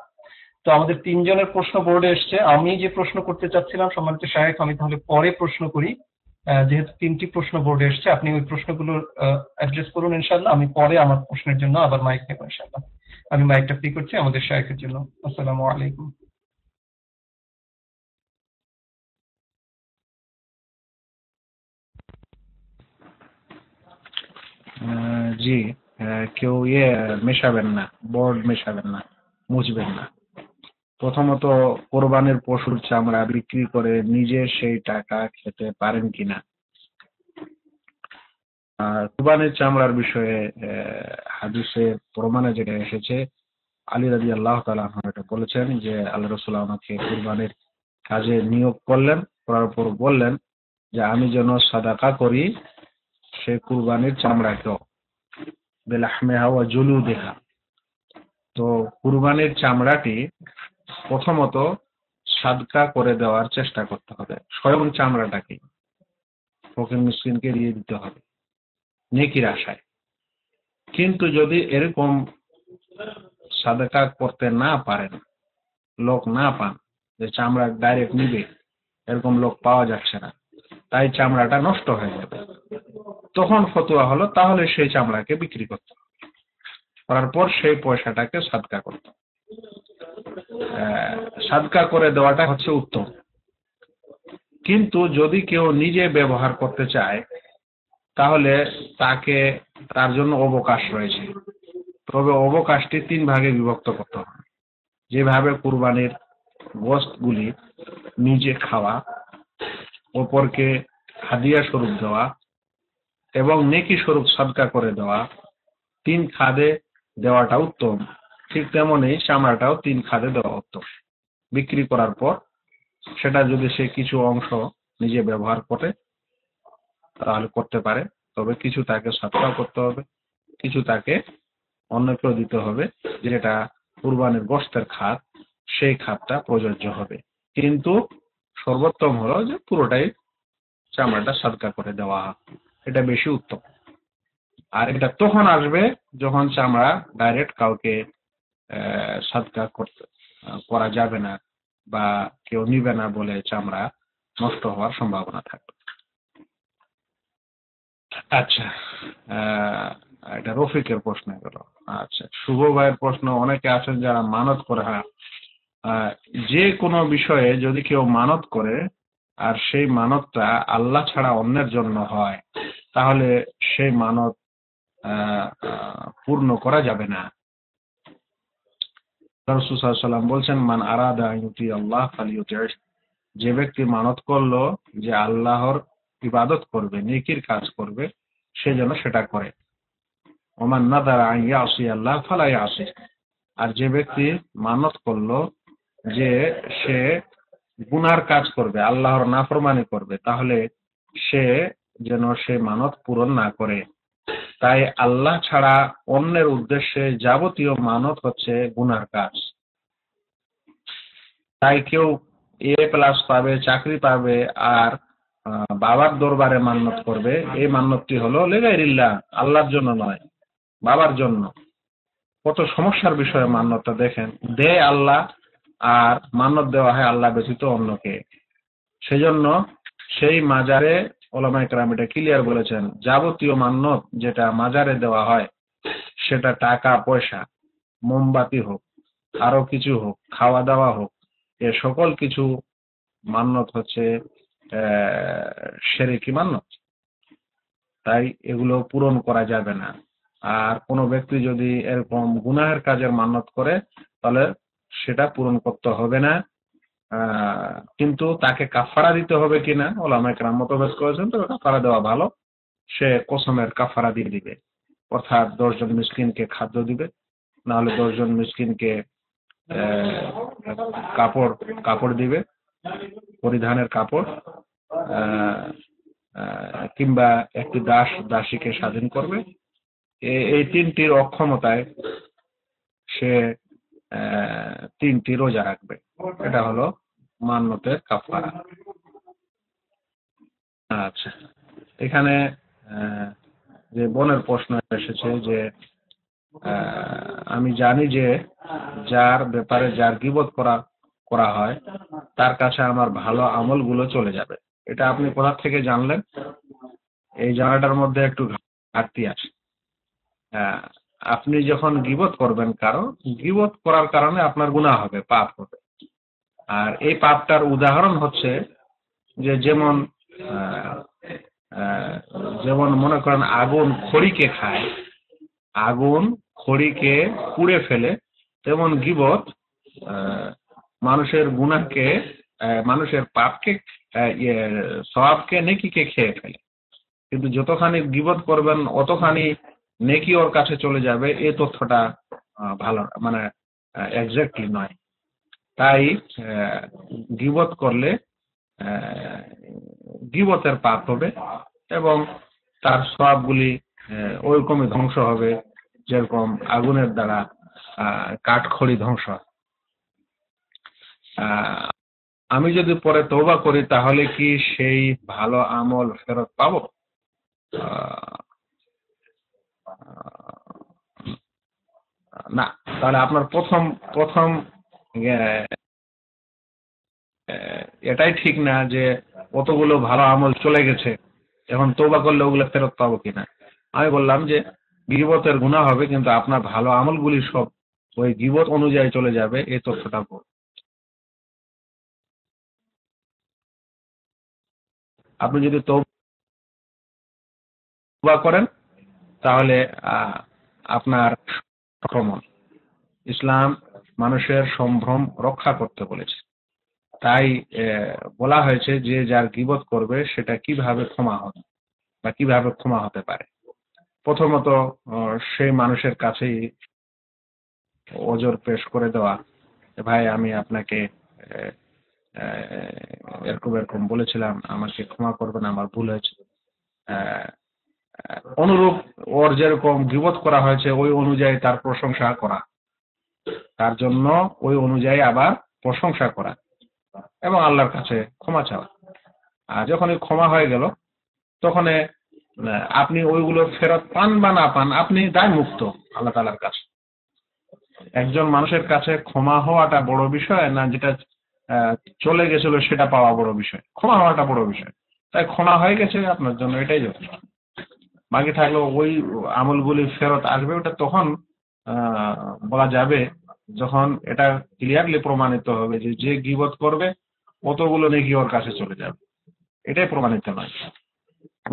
তো আমাদের 3 জনের প্রশ্ন বোর্ডে এসছে। আমি যে প্রশ্ন করতে চাচ্ছিলাম সম্মানিত শায়েখ, আমি তাহলে পরে প্রশ্ন করি। যেহেতু 3টি প্রশ্ন বোর্ডে এসছে, আপনি ওই প্রশ্নগুলো অ্যাড্রেস করুন ইনশাআল্লাহ। আমি পরে আমার প্রশ্নের জন্য আবার মাইক নেব ইনশাআল্লাহ। আমি মাইকটা ফ্রি করছি আমাদের শায়েখের জন্য। আসসালামু আলাইকুম। জি, কেউ মেশাবেন না, বোর্ড মেশাবেন না, মুছবেন না। প্রথমত, কোরবানির পশুর চামড়া বিক্রি করে নিজে সেই টাকা খেতে পারেন কিনা। আর কোরবানির চামড়ার বিষয়ে হাদিসের প্রমাণে যেটা এসেছে, আলী রাদিয়াল্লাহু তাআলা আনহু এটা বলেছেন যে আল্লাহ রাসূল আমাকে কুরবানির কাজে নিয়োগ করলেন, করার পর বললেন যে আমি যেন সাদাকা করি সে কুরবানির চামড়াকেও, বিলাহমিহা ওয়া জুলুদিহা। তো কুরবানির চামড়াটি প্রথমত সাদকা করে দেওয়ার চেষ্টা করতে হবে, স্বয়ং চামড়াটাকে ফকির মিসকিনকে দিয়ে দিতে হবে নেকির আশায়। কিন্তু যদি এরকম সাদকা করতে না পারেন, লোক না পান যে চামড়া ডাইরেক্ট নিবে, এরকম লোক পাওয়া যাচ্ছে না, তাই চামড়াটা নষ্ট হয়ে যাবে, তখন ফতোয়া হলো তাহলে সেই চামড়াকে বিক্রি করতে হবে, করার পর সেই পয়সাটাকে সাদকা করতে হবে। সাদকা করে দেওয়াটা হচ্ছে উত্তম। কিন্তু যদি কেউ নিজে ব্যবহার করতে চায় তাহলে তার জন্য অবকাশ রয়েছে, তবে অবকাশটি 3 ভাগে বিভক্ত করতে হবে। যেভাবে কুরবানির গোশতগুলি নিজে খাওয়া, অপরকে হাদিয়া স্বরূপ দেওয়া এবং নেকি স্বরূপ সাদকা করে দেওয়া, 3 খাদে দেওয়াটা উত্তম, ঠিক তেমনি চামড়াটাও 3 খাদে দেওয়া উত্তম। বিক্রি করার পর সেটা যদি সে কিছু অংশ নিজে ব্যবহার করে তাহলে করতে পারে, তবে কিছু তাকে সাদকা করতে হবে, কিছু তাকে অন্যকেও দিতে হবে, যেটা কুরবানির গোশতের খাত, সেই খাতটা প্রযোজ্য হবে। কিন্তু সর্বোত্তম হলো যে পুরোটাই চামড়াটা সাদকা করে দেওয়া, এটা বেশি উত্তম। আর এটা তখন আসবে যখন চামড়া ডাইরেক্ট কাউকে সাদকা করা যাবে না বা কেউ নিবে না বলে চামড়া নষ্ট হওয়ার সম্ভাবনা থাকবে। আচ্ছা, এটা রফিকের প্রশ্ন গেল। আচ্ছা, শুভ ভাইয়ের প্রশ্ন, অনেকে আছেন যারা মানত করে, যে কোনো বিষয়ে যদি কেউ মানত করে আর সেই মানতটা আল্লাহ ছাড়া অন্যের জন্য হয় তাহলে সেই মানত পূর্ণ করা যাবে না। রাসূল সাল্লাল্লাহু আলাইহি ওয়াসাল্লাম বলছেন, মান আরাদা আন ইউতি আল্লাহ ফালিউতিহ, যে ব্যক্তি মানত করলো যে আল্লাহর ইবাদত করবে, নেকির কাজ করবে, সে যেন সেটা করে। ওমান নাযারা আন ইয়াসি আল্লাহ ফালা ইয়াসি, আর যে ব্যক্তি মানত করলো যে সে গুনার কাজ করবে, আল্লাহর নাফরমানি করবে, তাহলে সে যেন সে মানত পূরণ না করে। তাই আল্লাহ ছাড়া অন্যের উদ্দেশ্যে যাবতীয় মানত হচ্ছে গুনার কাজ। তাই কেউ A+ পাবে, চাকরি পাবে, আর বাবার দরবারে মান্নত করবে, এই মান্নতটি হলো লিগাইরিল্লাহ, আল্লাহর জন্য নয়, বাবার জন্য। কত সমস্যার বিষয়ে মান্নতটা দেখেন, দেয় আল্লাহ আর মান্নত দেওয়া হয় আল্লাহ ব্যতীত অন্যকে। সেজন্য সেই মাজারে ওলামায়ে কেরাম এটা ক্লিয়ার বলেছেন, যাবতীয় মান্নত যেটা মাজারে দেওয়া হয় সেটা টাকা পয়সা, মোমবাতি হোক, আরো কিছু হোক, খাওয়া দাওয়া হোক, এ সকল কিছু মান্নত হচ্ছে শিরকি মান্নত। তাই এগুলো পূরণ করা যাবে না। আর কোনো ব্যক্তি যদি এরকম গুনাহের কাজের মান্নত করে তাহলে সেটা পূরণ করতে হবে না। কিন্তু তাকে কাফারা দিতে হবে কিনা ওলামায়ে কেরাম মতভেদ করেছেন, তবে কাফারা দেওয়া ভালো। সে কসমের কাফারা দিয়ে দিবে, অর্থাৎ 10 জন মিসকিনকে খাদ্য দিবে, না হলে 10 জন মিসকিনকে কাপড় দিবে, পরিধানের কাপড়, কিংবা একটি দাসীকে স্বাধীন করবে। এই 3টির অক্ষমতায় সে 3টি রোজা রাখবে। এটা হলো মান্নতের কাফারা। আচ্ছা, এখানে যে বোনের প্রশ্ন এসেছে যে আমি জানি যে যার ব্যাপারে যার গীবত করা হয় তার কাছে আমার ভালো আমলগুলো চলে যাবে। এটা আপনি কোথা থেকে জানলেন? এই জানাটার মধ্যে একটু ঘাটতি আছে। আহ, আপনি যখন গীবত করবেন কারো, গীবত করার কারণে আপনার গুনাহ হবে, পাপ হবে। আর এই পাপটার উদাহরণ হচ্ছে যে যেমন আহ, আহ, যেমন মনে করেন আগুন খড়িকে খায়, আগুন খড়িকে পুড়ে ফেলে, তেমন গীবত মানুষের গুনাহকে, মানুষের পাপকে, সওয়াবকে, নেকিকে খেয়ে ফেলে। কিন্তু যতখানি গীবত করবেন অতখানি নেকি ওর কাছে চলে যাবে, এই তথ্যটা ভালো মানে এক্স্যাক্টলি নয়। তাই গীবত করলে গীবতের পাপ হবে এবং তার সওয়াবগুলি ওইরকমই ধ্বংস হবে যেরকম আগুনের দ্বারা কাঠখড়ি ধ্বংস হয়। আমি যদি পরে তওবা করি তাহলে কি সেই ভালো আমল ফেরত পাবো? না। তাহলে আপনার প্রথম এটাই ঠিক না যে কতগুলো ভালো আমল চলে গেছে, এখন তওবা করলে ওগুলো ফেরত পাবো কিনা। আমি বললাম যে গীবতের গুনাহ হবে কিন্তু আপনার ভালো আমলগুলি সব ওই গীবত অনুযায়ী চলে যাবে, এই তথ্যটা বল। আপনি যদি তওবা করেন তাহলে আপনার আক্রমণ, ইসলাম মানুষের সম্ভ্রম রক্ষা করতে বলেছে। তাই বলা হয়েছে যে যার গীবত করবে সেটা কিভাবে ক্ষমা হবে বা কিভাবে ক্ষমা হতে পারে। প্রথমত সেই মানুষের কাছেই ওজর পেশ করে দেওয়া, ভাই আমি আপনাকে এরকম এরকম বলেছিলাম, আমাকে ক্ষমা করবেন, আমার ভুল হয়েছে। অনুরূপ ওর যেরকম গীবত করা হয়েছে ওই অনুযায়ী তার প্রশংসা করা, তার জন্য ওই অনুযায়ী আবার প্রশংসা করা এবং আল্লাহর কাছে ক্ষমা চাওয়া। আর যখন ক্ষমা হয়ে গেল তখন আপনি ওইগুলো ফেরত পান বা না পান, আপনি দায় মুক্ত আল্লাহ তাআলার কাছে। একজন মানুষের কাছে ক্ষমা হওয়াটা বড় বিষয় না যেটা চলে গেছিল সেটা পাওয়া বড় বিষয়? ক্ষমা হওয়াটা বড় বিষয়। তাই ক্ষমা হয়ে গেছে আপনার জন্য, এটাই যথেষ্ট। বাকি থাকলো ওই আমলগুলি ফেরত আসবে, ওটা তখন বলা যাবে যখন এটা ক্লিয়ারলি প্রমাণিত হবে যে যে গীবত করবে কতগুলো নেকি ওর কাছে চলে যাবে। এটাই প্রমাণিত নয়।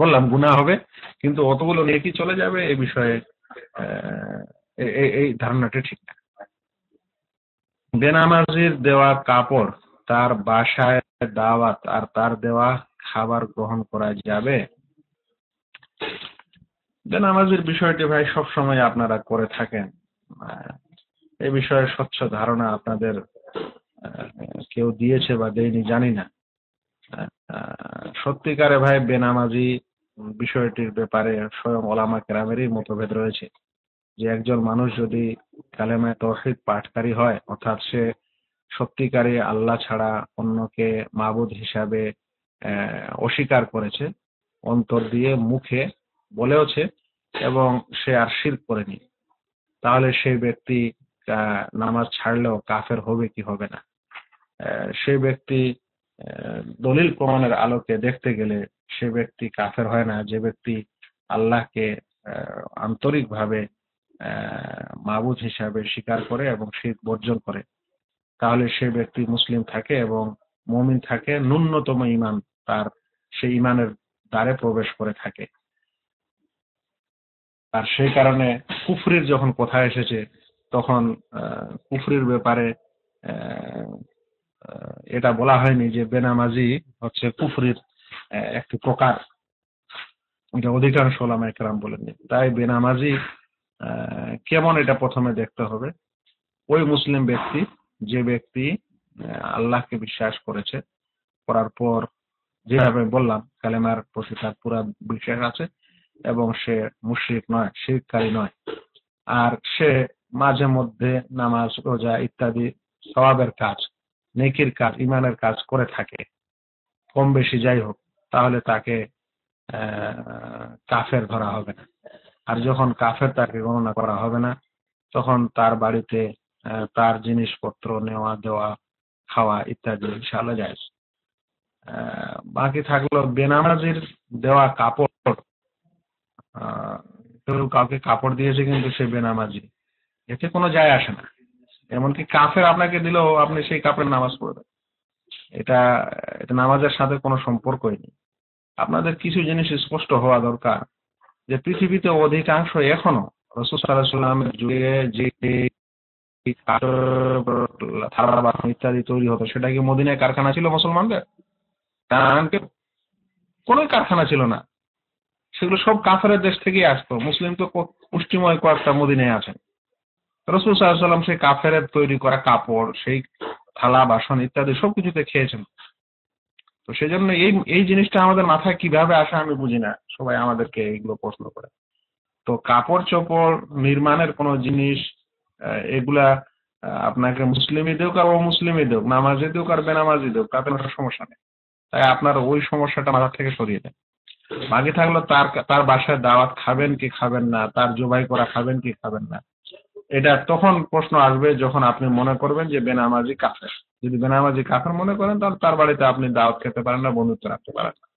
বললাম গুনাহ হবে কিন্তু অতগুলো নেকি চলে যাবে, এই বিষয়ে এই ধারণাটা ঠিক না। বেনামাজির দেওয়া কাপড়, তার বাসায় দাওয়াত আর তার দেওয়া খাবার গ্রহণ করা যাবে? বেনামাজির বিষয়টি ভাই সবসময় আপনারা করে থাকেন, এই বিষয়ে স্বচ্ছ ধারণা আপনাদের কেউ দিয়েছে বা দেয়নি জানি না। সত্যিকারে ভাই বেনামাজি বিষয়টির ব্যাপারে স্বয়ং ওলামা কেরামেরই মতভেদ রয়েছে যে একজন মানুষ যদি কালেমায়ে তাওহীদ পাঠকারী হয়, অর্থাৎ সে সত্যিকারে আল্লাহ ছাড়া অন্যকে মাবুদ হিসাবে অস্বীকার করেছে, অন্তর দিয়ে মুখে বলেওছে এবং সে আর শিরক করেনি, তাহলে সেই ব্যক্তি নামাজ ছাড়লেও কাফের হবে কি হবে না? সেই ব্যক্তি দলিল প্রমাণের আলোকে দেখতে গেলে সে ব্যক্তি কাফের হয় না যে ব্যক্তি আল্লাহকে আন্তরিকভাবে মাবুদ হিসাবে স্বীকার করে এবং শিরক বর্জন করে। তাহলে সে ব্যক্তি মুসলিম থাকে এবং মুমিন থাকে, ন্যূনতম ঈমান তার সেই ঈমানের দ্বারে প্রবেশ করে থাকে। আর সেই কারণে কুফরির যখন কথা এসেছে তখন কুফরির ব্যাপারে এটা বলা হয়নি যে বেনামাজি হচ্ছে কুফরির একটি প্রকার, এটা অধিকাংশ ওলামায়ে কেরাম বলেননি। তাই বেনামাজি কেমন এটা প্রথমে দেখতে হবে। ওই মুসলিম ব্যক্তি যে ব্যক্তি আল্লাহকে বিশ্বাস করেছে, করার পর যেভাবে বললাম কালেমার প্রতি তার পুরা বিশ্বাস আছে এবং সে মুশরিক নয়, শিরককারী নয়, আর সে মাঝে মধ্যে নামাজ রোজা ইত্যাদি সওয়াবের কাজ, নেকির কাজ, ঈমানের কাজ করে থাকে, কম বেশি যাই হোক, তাহলে তাকে কাফের ধরা হবে না। আর যখন কাফের তাকে গণনা করা হবে না তখন তার বাড়িতে তার জিনিসপত্র নেওয়া দেওয়া খাওয়া ইত্যাদি ইনশাআল্লাহ জায়েজ। বাকি থাকলো বেনামাজির দেওয়া কাপড়। কেউ কাউকে কাপড় দিয়েছে কিন্তু সে বেনামাজি, এতে কোনো যায় আসে না। এমনকি কাফের আপনাকে দিলেও আপনি সেই কাপড়ের নামাজ পড়বেন, এটা এটা নামাজের সাথে কোনো সম্পর্কই নেই। আপনাদের কিছু জিনিস স্পষ্ট হওয়া দরকার যে পৃথিবীতে অধিকাংশ এখনো রাসূল সাল্লাল্লাহু আলাইহি ওয়াসাল্লামের যুগে যে থালা বাসন ইত্যাদি তৈরি হতো, সেটা কি মদিনায় কারখানা ছিল মুসলমানদের? কোনো কারখানা ছিল না, সেগুলো সব কাফেরের দেশ থেকেই আসতো। মুসলিম তো পুষ্টিময় কয়েকটা মদিনায় আছেন। রাসূল সাল্লাল্লাহু আলাইহি ওয়াসাল্লাম সেই কাফেরের তৈরি করা কাপড়, সেই থালা বাসন ইত্যাদি সবকিছুতে খেয়েছেন। তো সেই জন্য এই জিনিসটা আমাদের মাথায় কিভাবে আসে আমি বুঝি না, সবাই আমাদেরকে এইগুলো প্রশ্ন করে। তো কাপড় চোপড় নির্মাণের কোন জিনিস এগুলা আপনাকে মুসলিমই দেউক আর অমুসলিমই দেউক, নামাজি দেউক আর বেনামাজি দেউক, তাতে কোনো সমস্যা নেই। তাই আপনার ওই সমস্যাটা মাথা থেকে সরিয়ে দেন। বাকি থাকলো তার বাসায় দাওয়াত খাবেন কি খাবেন না, তার জবাই করা খাবেন কি খাবেন না, এটা তখন প্রশ্ন আসবে যখন আপনি মনে করবেন যে বেনামাজি কাফের। যদি বেনামাজি কাফের মনে করেন তাহলে তার বাড়িতে আপনি দাওয়াত খেতে পারেন না, বন্ধুত্ব রাখতে পারেন না।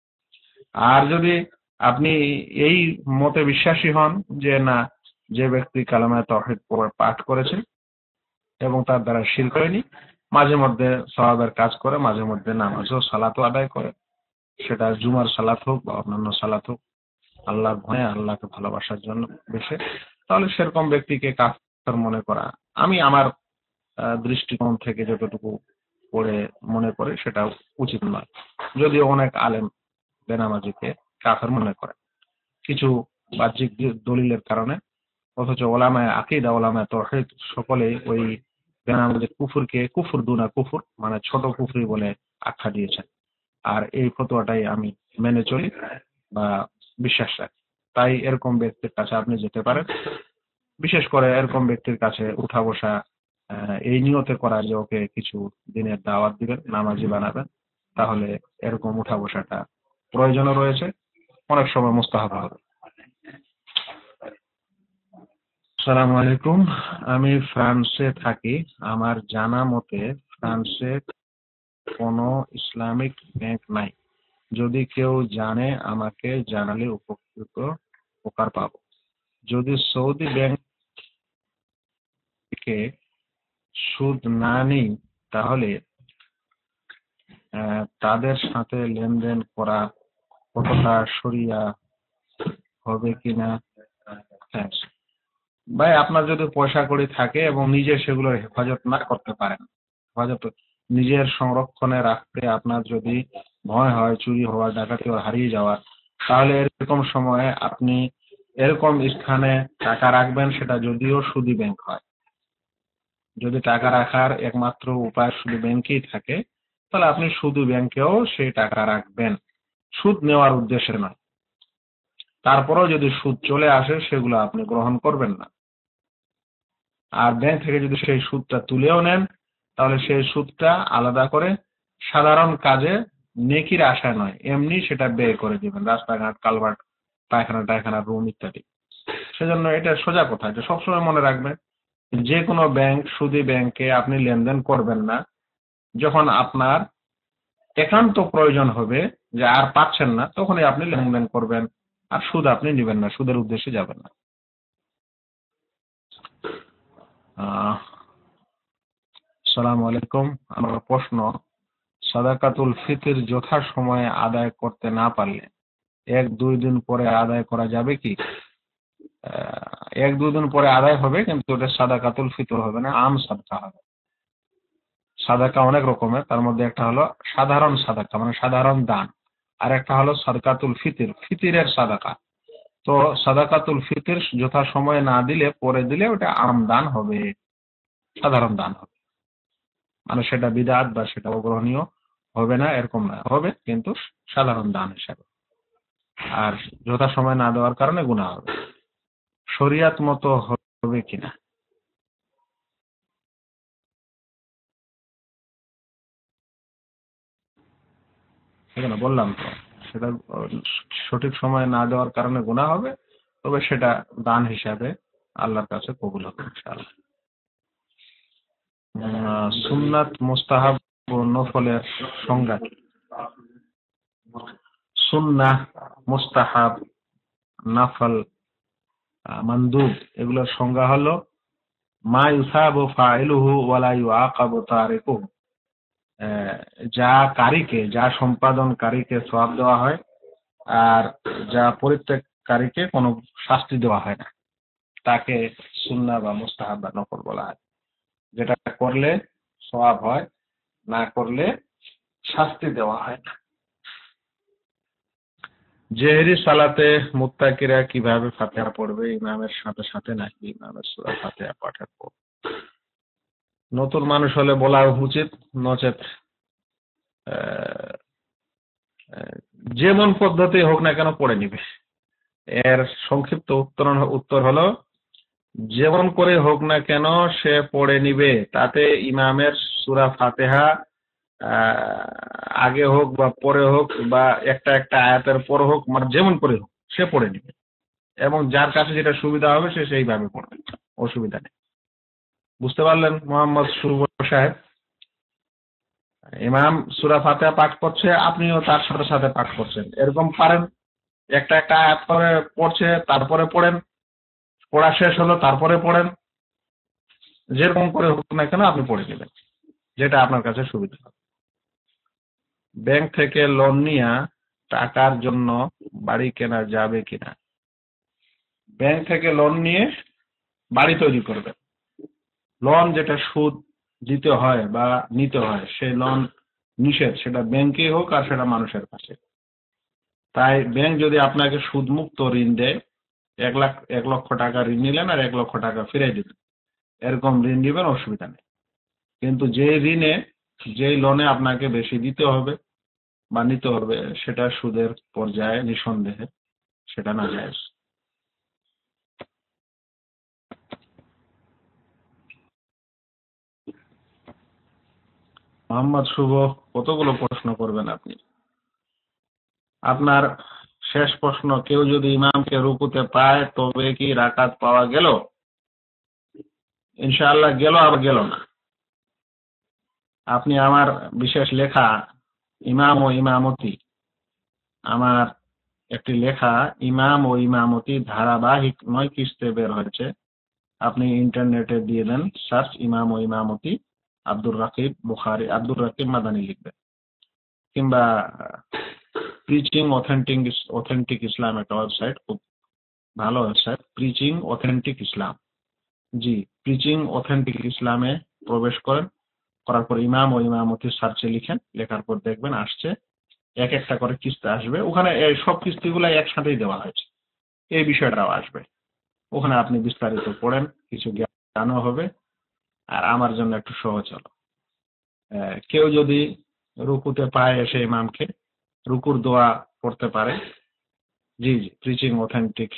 আর যদি আপনি এই মতে বিশ্বাসী হন যে না, যে ব্যক্তি কালেমায়ে তাওহীদ পাঠ করেছে এবং তার দ্বারা শিরক হয়নি, মাঝে মধ্যে সওয়াবের কাজ করে, মাঝে মধ্যে নামাজ ও সালাতও আদায় করে, সেটা জুমার সালাত হোক বা অন্যান্য সালাত হোক, আল্লাহর ভয়ে আল্লাহকে ভালোবাসার জন্য বেশে, তাহলে সেরকম ব্যক্তিকে কাফের মনে করা আমি আমার দৃষ্টিকোণ থেকে যতটুকু পড়ে মনে করি সেটা উচিত নয়। যদিও অনেক আলেম বেনামাজিকে কাফের মনে করে কিছু বাহ্যিক দলিলের কারণে, অথচ ওলামায়ে আকীদা ওলামায়ে তাওহীদ সকলেই ওই বেনামাজি কুফরকে কুফর দুনা কুফর মানে ছোট কুফরি বলে আখ্যা দিয়েছেন। আর এই ফতোয়াটাই আমি মেনে চলি বা বিশ্বাস রাখি। তাই এরকম ব্যক্তির কাছে আপনি যেতে পারেন, বিশেষ করে এরকম ব্যক্তির কাছে উঠা বসা এই নিয়তে করা যে ওকে কিছু দিনের দাওয়াত দিবেন, নামাজি বানাবেন, তাহলে এরকম উঠা বসাটা প্রয়োজনও রয়েছে, অনেক সময় মুস্তাহাব হবে। আসসালামু আলাইকুম, আমি ফ্রান্সে থাকি। আমার জানা মতে ফ্রান্সে কোনো ইসলামিক ব্যাংক নাই। যদি কেউ জানে আমাকে জানালে উপকার পাবো। যদি সৌদি ব্যাংক থেকে সুদ না নিই তাহলে তাদের সাথে লেনদেন করা কতটা শরিয়া হবে কিনা? হ্যাঁ ভাই, আপনার যদি পয়সা কড়ি থাকে এবং নিজে সেগুলোর হেফাজত না করতে পারেন, হেফাজত নিজের সংরক্ষণে রাখতে আপনার যদি ভয় হয় চুরি হওয়া, ডাকাতি হারিয়ে যাওয়ার, তাহলে এরকম সময়ে আপনি এরকম স্থানে টাকা রাখবেন, সেটা যদিও সুদী ব্যাংক হয়। যদি টাকা রাখার একমাত্র উপায় শুধু ব্যাংকেই থাকে, তাহলে আপনি শুধু ব্যাংকেও সেই টাকা রাখবেন, সুদ নেওয়ার উদ্দেশ্যে নয়। তারপরেও যদি সুদ চলে আসে সেগুলো আপনি গ্রহণ করবেন না। আর ব্যাংক থেকে যদি সেই সুদটা তুলেও নেন, তাহলে সেই সুদটা আলাদা করে সাধারণ কাজে নেকির আশায় নয়, এমনি সেটা ব্যয় করে দিবেন, রাস্তাঘাট, কালভার্ট, পায়খানা টায়খানা, রুম ইত্যাদি। সেজন্য এটা সোজা কথা, এটা সবসময় মনে রাখবেন, যে কোনো ব্যাংক সুদী ব্যাংকে আপনি লেনদেন করবেন না যখন আপনার একান্ত প্রয়োজন হবে যে আর পাচ্ছেন না, তখনই আপনি লেনদেন করবেন, আর সুদ আপনি নেবেন না, সুদের উদ্দেশ্যে যাবেন না। আসসালামু আলাইকুম, আমার প্রশ্ন, সাদাকাতুল ফিতর যথাসময়ে আদায় করতে না পারলে 1-2 দিন পরে আদায় করা যাবে কি? 1-2 দিন পরে আদায় হবে, কিন্তু ওটা সাদাকাতুল ফিতর হবে না, আম সাদকা হবে। সাদাকা অনেক রকমের, তার মধ্যে একটা হলো সাধারণ সাদাকা মানে সাধারণ দান, আর একটা হলো সাদকাতুল ফিতর, ফিতরের সাদাকা। তো সাদাকাতুল ফিতর যথাসময়ে না দিলে পরে দিলে ওটা আম দান হবে, সাধারণ দান হবে। মানে সেটা বিদআত বা সেটা অগ্রহণীয় হবে না এরকম না, হবে কিন্তু সাধারণ দান হিসাবে। আর যথাসময় না দেওয়ার কারণে গুনাহ হবে। শরিয়াত মতো হবে কিনা? সেখানে বললাম তো, সেটা সঠিক সময়ে না দেওয়ার কারণে গুনাহ হবে, তবে সেটা দান হিসাবে আল্লাহর কাছে কবুল হবে ইনশাআল্লাহ। সুন্নাত, মুস্তাহাব ও নফলের সংজ্ঞা কি? সুন্নাহ, মুস্তাহাব, নফল, মানদুব এগুলোর সংজ্ঞা হলো মা ইউসাবু ফাইলুহু ওয়া লা ইউআকাবু তারিকুহু, যা কারীকে, যা সম্পাদনকারীকে সওয়াব দেওয়া হয় আর যা পরিত্যাগকারীকে কোনো শাস্তি দেওয়া হয় না, তাকে সুন্নাহ বা মুস্তাহাব বা নফল বলা হয়। যেটা করলে সওয়াব হয়, না করলে শাস্তি দেওয়া হয় না। জেহরি সালাতে মুত্তাকিরা কিভাবে ফাতিহা পড়বে? ইমামের সাথে সাথে নাকি ইমামের সূরা ফাতিহা পাঠের পর? নতুন মানুষ হলে বলা উচিত, নচেত যেমন পদ্ধতি হোক না কেন পড়ে নিবে। এর সংক্ষিপ্ত উত্তর হলো যেমন করে হোক না কেন সে পড়ে নিবে, তাতে ইমামের সূরা ফাতিহা আগে হোক বা পরে হোক বা একটা একটা আয়াতের পর হোক, মানে যেমন করে হোক সে পড়ে নিবে, এবং যার কাছে যেটা সুবিধা হবে সে সেইভাবে পড়বে, অসুবিধা নেই। বুঝতে পারলেন মোহাম্মদ শুভ সাহেব? ইমাম সূরা ফাতিহা পাঠ করছে, আপনিও তার সাথে সাথে পাঠ করছেন, এরকম পারেন। একটা একটা আয়াত করে পড়ছে, তারপরে পড়েন, পড়া শেষ হলো তারপরে পড়েন, যেরকম করে হোক না কেন আপনি পড়ে নেবেন, যেটা আপনার কাছে সুবিধা হবে। ব্যাংক থেকে লোন নিয়ে টাকার জন্য বাড়ি কেনা যাবে কিনা? ব্যাংক থেকে লোন নিয়ে বাড়ি তৈরি করবেন। লোন যেটা সুদ দিতে হয় বা নিতে হয়, সেই লোন নিষেধ, সেটা ব্যাংকে হোক আর সেটা মানুষের কাছে। তাই ব্যাংক যদি আপনাকে সুদ মুক্ত ঋণ দেয়, 1 লক্ষ টাকা ঋণ নিলেন আর 1 লক্ষ টাকা ফিরিয়ে দিলেন, এরকম ঋণ দিবেন, অসুবিধা নেই। কিন্তু যেই লোনে আপনাকে বেশি দিতে হবে বা নিতে হবে, সেটা সুদের পর্যায়ে নিঃসন্দেহে সেটা নাজায়েজ। মোহাম্মদ শুভ, কতগুলো প্রশ্ন করবেন আপনি? আপনার শেষ প্রশ্ন, কেউ যদি ইমামকে রুকুতে পায় তবে কি রাকাত পাওয়া গেল? ইনশাআল্লাহ গেল, আবার গেল না। আপনি আমার বিশেষ লেখা ইমাম ও ইমামতি, আমার একটি লেখা ইমাম ও ইমামতি ধারাবাহিক 9 কিস্তে বের হয়েছে, আপনি ইন্টারনেটে দিয়ে দেন সার্চ ইমাম ও ইমামতি আব্দুর রাকিব বুখারী, আব্দুর রাকিব মাদানী লিখবেন, কিংবা প্রিচিং অথেন্টিক ইসলাম একটা ওয়েবসাইট, খুব ভালো ওয়েবসাইট, প্রিচিং অথেন্টিক ইসলাম। জি, প্রিচিং অথেন্টিক ইসলামে প্রবেশ করার পর ইমাম ও ইমামতি সার্চে লিখেন, লেখার পর দেখবেন আসছে, এক একটা করে কিস্তি আসবে, ওখানে সব কিস্তিগুলো একসাথেই দেওয়া হয়েছে, এই বিষয়টাও আসবে। ওখানে আপনি বিস্তারিত পড়েন, কিছু জ্ঞানও হবে, আর আমার জন্য একটু সহজ হলো। কেউ যদি রুকুতে পায় এসে ইমামকে রুকুর দোয়া করতে পারে। জি, preaching authentic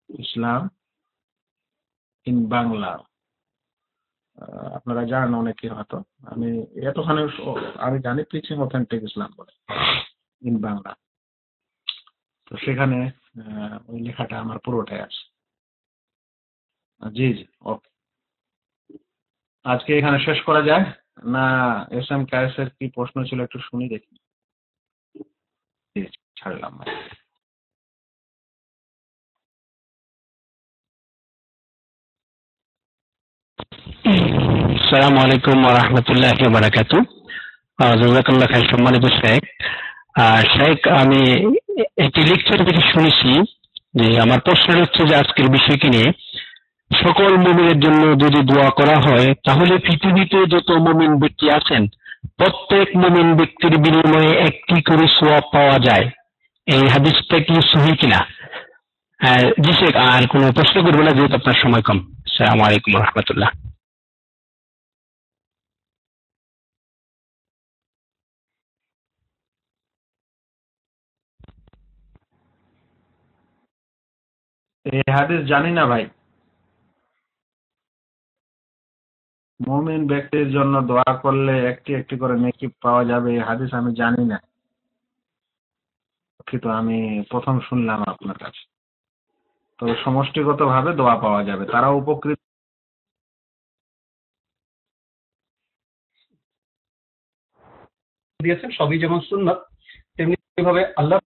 Islam in Bangla, আপনারা জানেন অনেকে হয়তো, আমি এতখানি আমি জানি প্রিচিং অথেন্টিক ইসলাম বলে ইন বাংলা, তো সেখানে ওই লেখাটা আমার পুরোটাই আছে। জি, ওকে। আজকে এখানে শেষ করা যায় না? এস.এম. কায়েসের কি প্রশ্ন ছিল একটু শুনি দেখি। জি, ছাড়লাম। আসসালামু আলাইকুম ওয়া রাহমাতুল্লাহি ওয়া বারাকাতুহু। জাযাকাল্লাহু খাইর। সম্মানিত শেখ, শেখ আমি একটি লেকচার থেকে শুনেছি যে আমার প্রশ্ন হচ্ছে যে আজকের বিষয়কে নিয়ে সকল মুমিনের জন্য যদি দোয়া করা হয় তাহলে পৃথিবীতে যত মুমিন ব্যক্তি আছেন প্রত্যেক মুমিন ব্যক্তির বিনিময়ে একটি করে সওয়াব পাওয়া যায়, এই হাদিসটা কি সহিহ কিনা? জি শেখ, আর কোনো প্রশ্ন করবো না যেহেতু আপনার সময় কম। আসসালামু আলাইকুম ওয়া রাহমাতুল্লাহ। এই হাদিস জানি না ভাই, মুমিন ব্যক্তির জন্য দোয়া করলে একটি একটি করে নেকি পাওয়া যাবে, এই হাদিস আমি জানি না, কিন্তু আমি প্রথম শুনলাম আপনার কাছে। তবে সমষ্টিগতভাবে দোয়া পাওয়া যাবে, তারা উপকৃত। দিয়েছেন সবই যেমন সুন্নাত, তেমনি ভাবে আল্লাহ